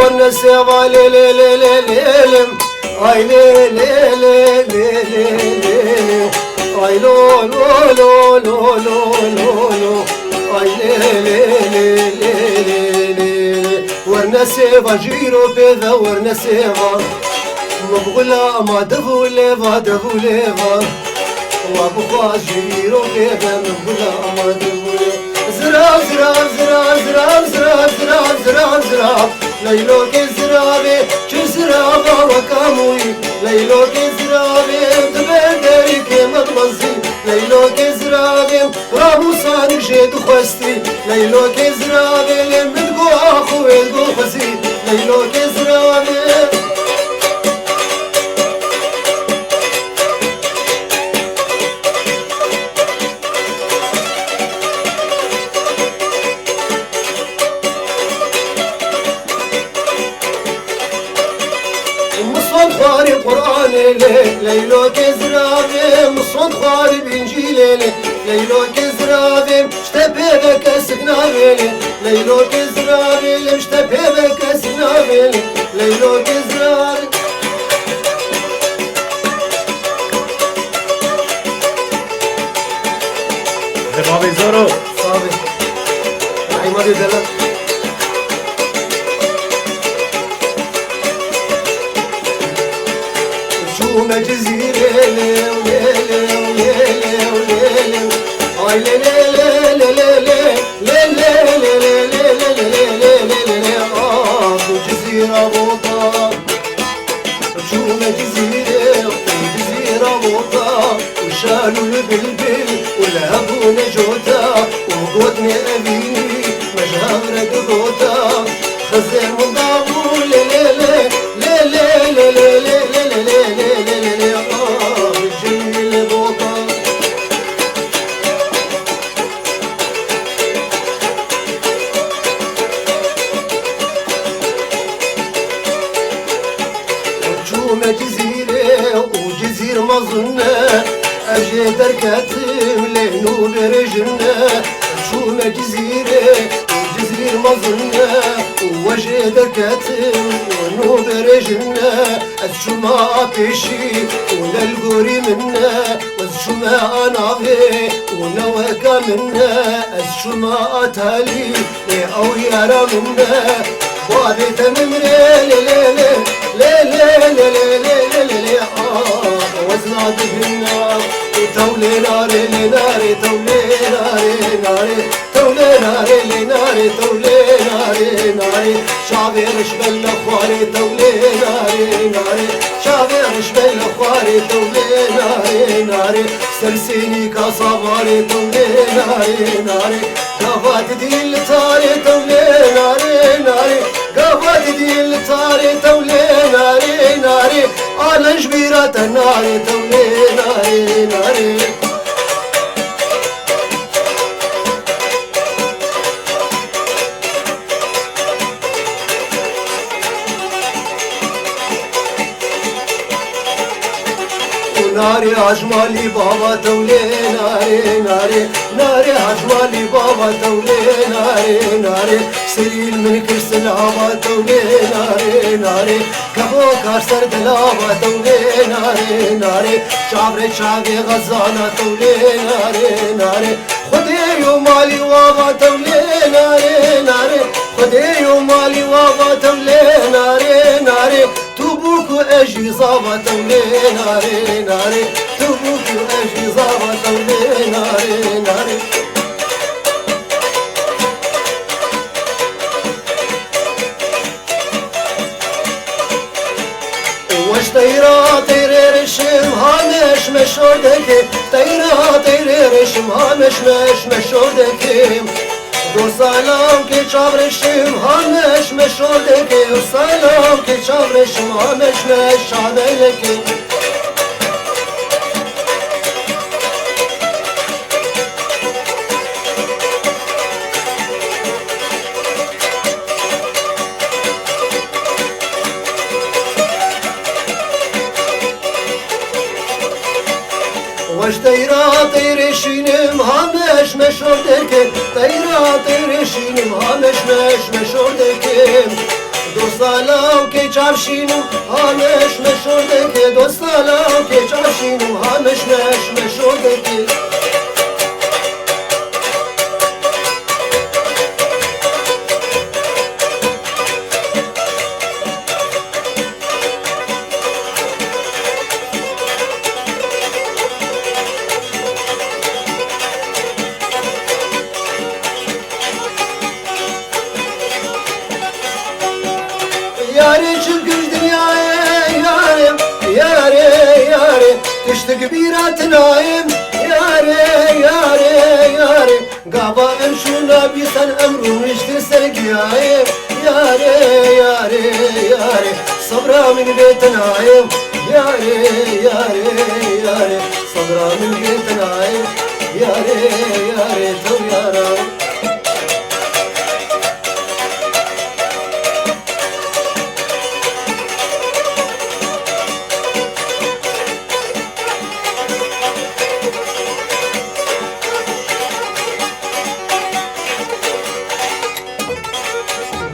والنسيبة لي لي لي لي لي اي لي لي لي لي لي اي لو لو لو لو لو لو اي لي لي لي لي لي والنسيبة جيرو بيذا والنسيبة مبغلا ما دفو ليفا دفو ليفا وابو خاص جيرو بيذا مبغلا ما دفو ليفا زراب زراب زراب زراب زراب زراب زراب زراب ليلو كزرابي كزرابا وكاموي ليلو كزرابي دبدري كمد منزي ليلو كزرابي رابو صاني جيد خوستي ليلو كزرابي لمدقو اخوي القو خزي ليلو كزرابي خواري قرآني ليلو كزرابي مصون خواري بإنجيلي ليلو كزرابي مشتبهك سكنابي ليلو كزرابي مشتبهك سكنابي ليلو كزرابي بابي زورو صافي راحي ماضي دلال شوما جزيرة ليلة وليلة وليلة وليلة اي ليلة ليلة ليلة ليلة ليلة جزيرة بوطة شوما جزيرة جزيرة بوطة وشالوا البلبل ولهبوا نجوتا وقوتني أبيني مجهرة قوتا خزين وضابوا ليلة ليلة ليلة ليلة الجميل بوطة وجومة جزيرة وجزير مظنة أجي دركاتم لينو برجنة وجومة جزيرة وجزير مظنة وجه دركاتم ونو برجنة الشما بيشي ونلقوري منا والشما نافي ونوكا منا الشما تالي أو يارا منا وادي تممري ليلي ليلي ليلي ليلي وزنا دفنا تولي ناري لناري تولي ناري ناري تولي ناري لناري تولي ناري ناري شعبي رشبل اخواري تولي ناري ناري شعبي رشبل اخواري تولي ناري ناري سلسيني كصباري تولي ناري ناري قفات دي التاري تولي ناري ناري قفات دي التاري تولي ناري ناري على جبيرة الناري تولي ناري ناري ناري عجمالي بابا تولي ناري ناري ناري عجمالي بابا تولي ناري ناري سريل من كرسل عبا تولي ناري ناري كفو كارسر دلابا تولي ناري ناري شعبي غزانا تولي ناري ناري خدي يومالي وابا تولي ناري ناري خدي يومالي وابا تولي ناري ناري تبوكو اجي زابا تولي ناري ناري تبوكو اجي زابا تولي ناري ناري وش طيرا طير رشم هامش مشودك طيرا طير رشم هامش مشودك دو سلام که چاورشم هامش مشودک دو سلام که چاورشم هامش مشودک وش طيرا طير شينم هامش مشودك طيرا طير شينم هامش مشودك دو سلام که چاورشینم هامش مشودك دو سلام که چاورشینم هامش مشودك ياري شبكش دنياي ياري ياري ياري تشتق بيرات نايم ياري ياري ياري قابا امشونا بيسان امرو نشتر سرقياي ياري ياري ياري صبرا من بيت نايم ياري ياري ياري صبرا من بيت نايم ياري ياري تو ياري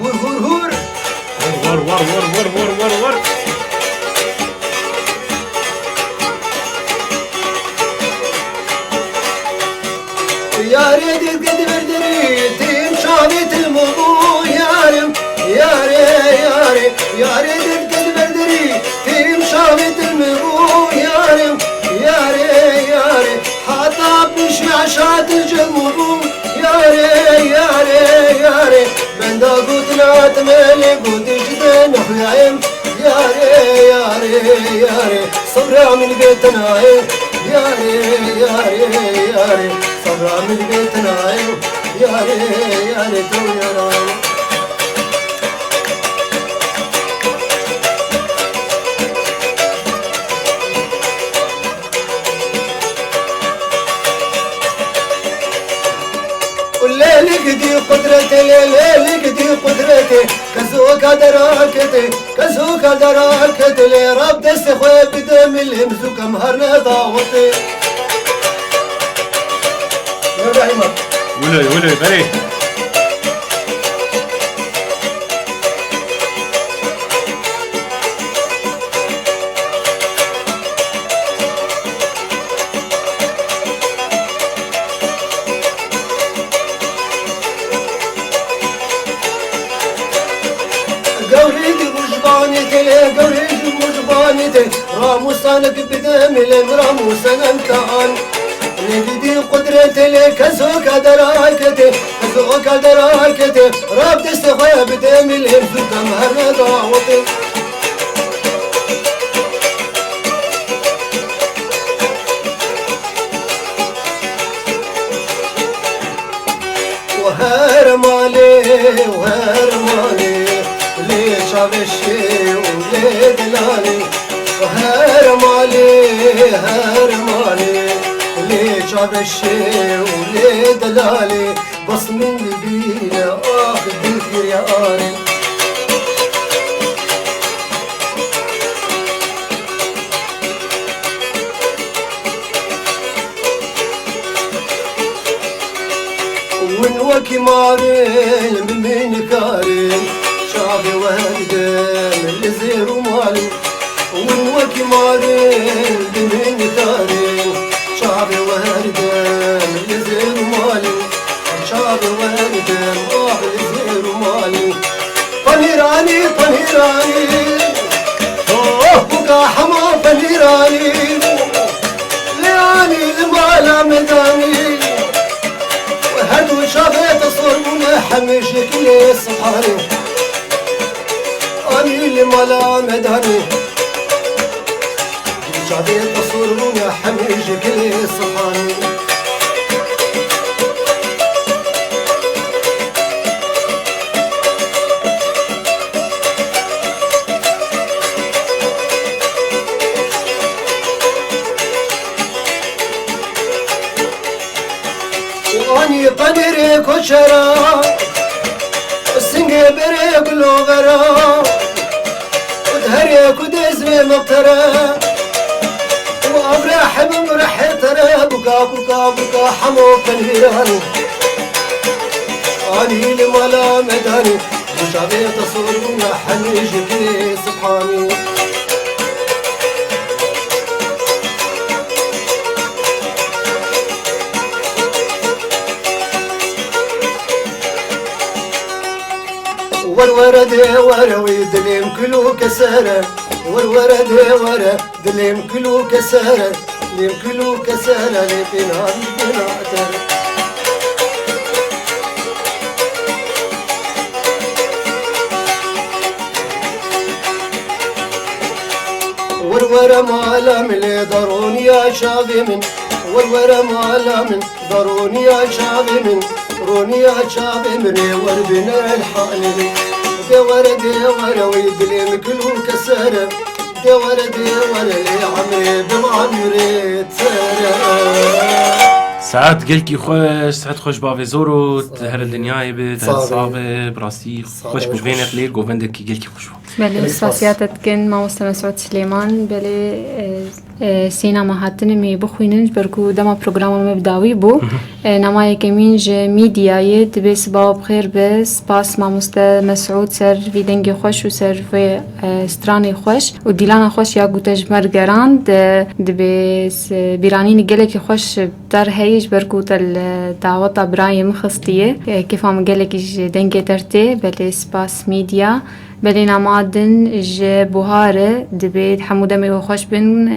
ور ياري قد بردري تيم شابت المضو يارم ياري ياري ياري قد بردري تيم شابت المضو يارم ياري ياري حتى بنشمع شات الجمضو ياري ياري ياري بندا قوتنا تملي قوت جدن خيايم ياري ياري ياري صبرا من بيتنا ياري ياري ياري صبرا من بيتنا ياري ياري تو ياري ليلك دي قدرتي ليلك دي قدرتي كسوك دراكتي كسوك دراكتي لي رب دست خوي بدم الهمزوك مهرنا ضاوتي يا دايما ولا بلي قوريدي مجبانتي راموسانك بدم لين راموسان امتحان ليدي قدرتي لي كسوك دراكتي كسوك دراكتي راب دستخويا بدم لين زوك مهرنا ضاوتي وهرمالي وهرمالي لي شابشي ولي دلالي وهرمالي هرمالي لي شابشي ولي دلالي بص من البينا اخذ بالكر يا آري ونوكي مارين من كارين شعبي وهدم اللي زير ومالي ونوكي مارين من كارين شعبي وهدم اللي زير ومالي شعبي وهدم اللي زير ومالي طنيراني طنيراني بكا حما طنيراني لياني المالا مداني هدو شافيت صرمنا حمشك لي صحاري أني اللي ملا مداني شعبي تصور يا حميج كل صحاني واني قدري كشرا السنجي بري كلو غرا ودهري كدزمي مبترا وافرح بمرح ترى بكا بكا بكا حمو كنهيران اني لملا مداني وشعبي تصور يا حنيج كي سبحاني والورد ورا ويدلم كلو كسارة والورد ورا دلم كلو كسارة لم كلو كسارة لبنا بناتر والورا مالا من ضرون يا شافي من والورا مالا من ضرون يا شافي من روني يا شافي من وربنا الحالي دور دور ويدلم كلو كسارة دور دور لي عمري بمعمري تسارة ساعات قلكي خوش ساعات خوش بافي زورو هر الدنيا بيت هر صعبة براسي خوش بوفينك لي قوفندك كي قلكي خوش بله سپاسیاتت کن مامۆستا مسعود سلێمان بله سینما هاتنمی بخویننج برکو دما پروگرام مبداوی بو نمای کمینج میدیای دبی سبا بخیر به سپاس مامۆستا مسعود سر ویدنگ خوش و سر استرانی خوش و دیلان خوش یا گوتج مرگران دبی بیرانین گلک خوش در هیج برکو تل دعوت برای مخستیه کیف هم گلکش دنگ درته بله سپاس میدیا بله نمادن ج بوهاره دبید حموده می خوش بن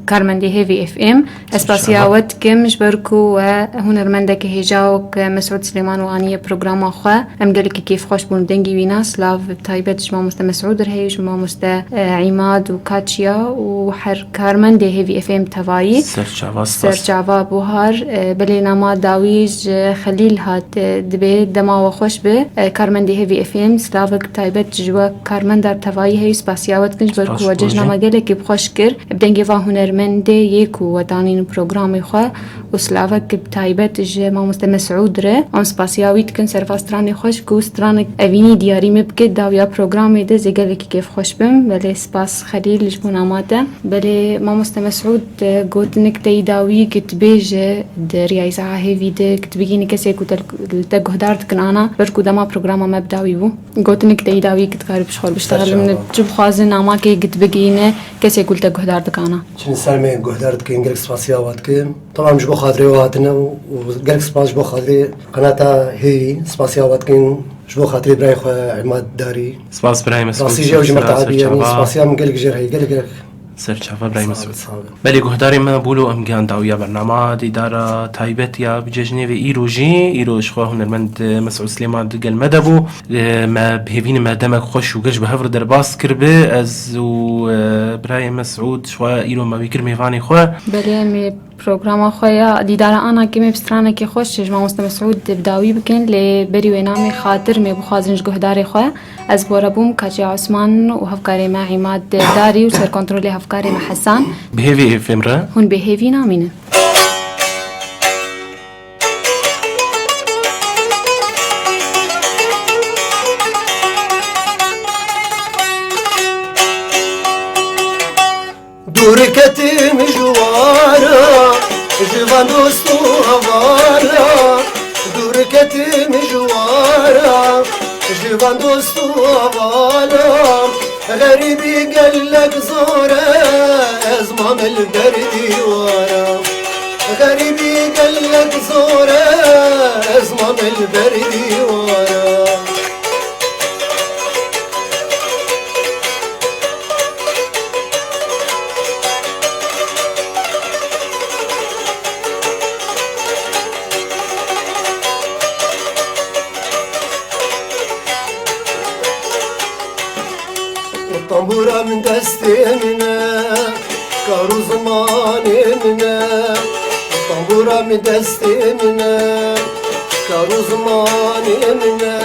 کارمندی هیوی اف ام اسپاسیاوت کم جبرکو و هنرمنده که هجاو که مسعود سلیمان و آنیه پروگرام خواه ام گلی که کیف خوش بون دنگی وینا سلاف تایبت جما مست مسعود رهی جما مست عماد و کاتشیا و هر کارمنده هیوی اف ام توایی سرچاوا بوهار بله نماد داویج خلیل هات دبید دما و خوش به کارمندی هیوی اف ام سلاف تایبت جوا کارمند در توایی هی سپاسیاوت کنج برکو و جشن مگله که بخوش کر بدنگی و هنرمنده یکو و دانین پروگرامی خواه و سلاوه که تایبت جه مامۆستا مسعود ره ام سپاسیاویت کن سرفاسترانی خوش که استران اوینی دیاری مبکد داویا پروگرامی ده زگله که کیف خوش بم بله سپاس خلیل جبون آماده بله مامۆستا مسعود گوتنک تیداوی کتبیجه ده ریایزه هیوی ده کتبگینی کسی که تگهدارد کنانا برکو دما پروگرام مبداوی بو گوتنک تیداوی کتکار بشخور بشتغل من جب خوازن اما که قد بقينه كسي قلت جهدار دكانا شنو سالمي جهدار دكين جلك سباسياوات كين طبعا مش بخاطري واتنا وجلك سباس بخاطري قناتها هي سباسياوات كين مش بخاطري براي عماد داري سباس براي مسعود راسي جوجي مرتعبي يعني سباسيا من جلك جرهي جلك سرچاوا براي مسعود بلی گهداری ما بولو ام گان داویا برنامه دیدار تایبت یا بججنه و ایروش خواه هنرمند مسعود سلیمان دگل مدبو ما بهوین ما دمک خوش و گش به هفر در باس کربه از و براي مسعود شوا ایرو ما بیکر میوانی خواه بلی می پروگرام خواه دیدار آنا که می بسترانه که خوش جمع مامۆستا مسعود بداوی بکن لی بری و نامی خاطر می بخوازنج گهداری خواه از بوربوم کاجی عثمان و هفکاری ما عماد داری و سر کنترل هفکاری ما حسان بهوی فمره هون بهوی نامینه دوركتي مجوارا جوان دوستو هوارا دوركتي مجوارا جوان دوستو هوارا غريبي قالك زورا ازمام البردي ورا غريبي قالك زورا ازمام البردي ورا طنبورة من دستي منا كارو زماني منا طنبورة من دستي منا كارو زماني منا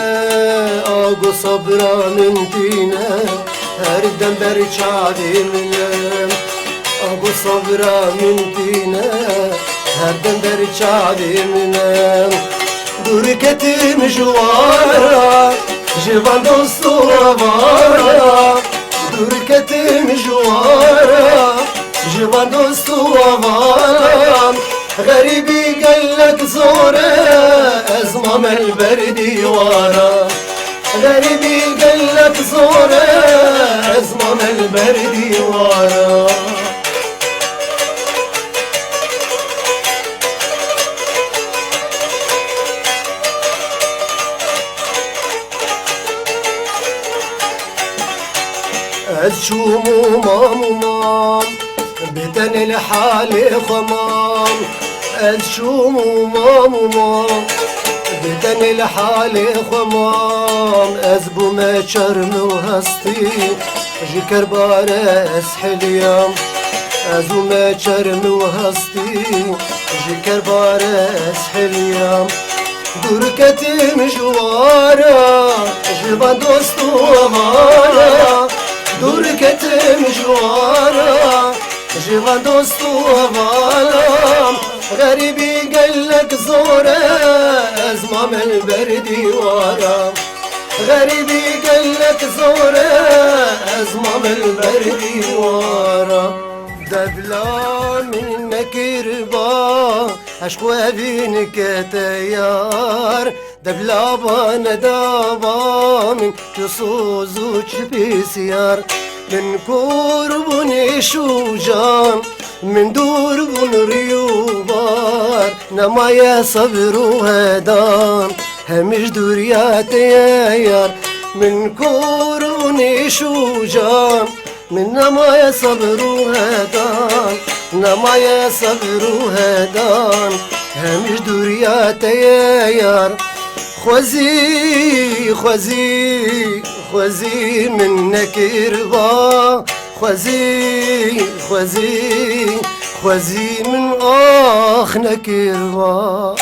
آقو صبرا من دينا هر دم برچادي منا آقو صبرا من دينا هر دم برچادي منا دركتي مجوارا جوان دوستو وارا دركتي مجوارا جوان دوستو وارا غريبي قالك زورة أزمام البردي وارا غريبي قالك زورة أزمام البردي وارا أتشومو مام بتن الحالي خمام أتشومو مام بتن الحالي خمام أزبو ما شرم وهستي جكر بارس حليام أزبو ما شرم وهستي جكر بارس حليام دركتي مجوارا جبان دوستو ومارا دركتي مجوارا جبان دوستو ومارا غريبي قالك زورا أزمام البردي وارا غريبي قالك زورا أزمام البردي وارا دبلا منك ربا عشق بينك تيار دبلا بان دابا من كسوز وشبيسيار من كوربون شوجان من دوربون ريوبار نما يا صبر وهدان همش دوريات يار من كوربون شوجان من نما يا صبر وهدان نما يا صبر وهدان همش دوريات يار خوزي خوزي خوزي منك رضا خوزي خوزي خوزي من آخنك رضا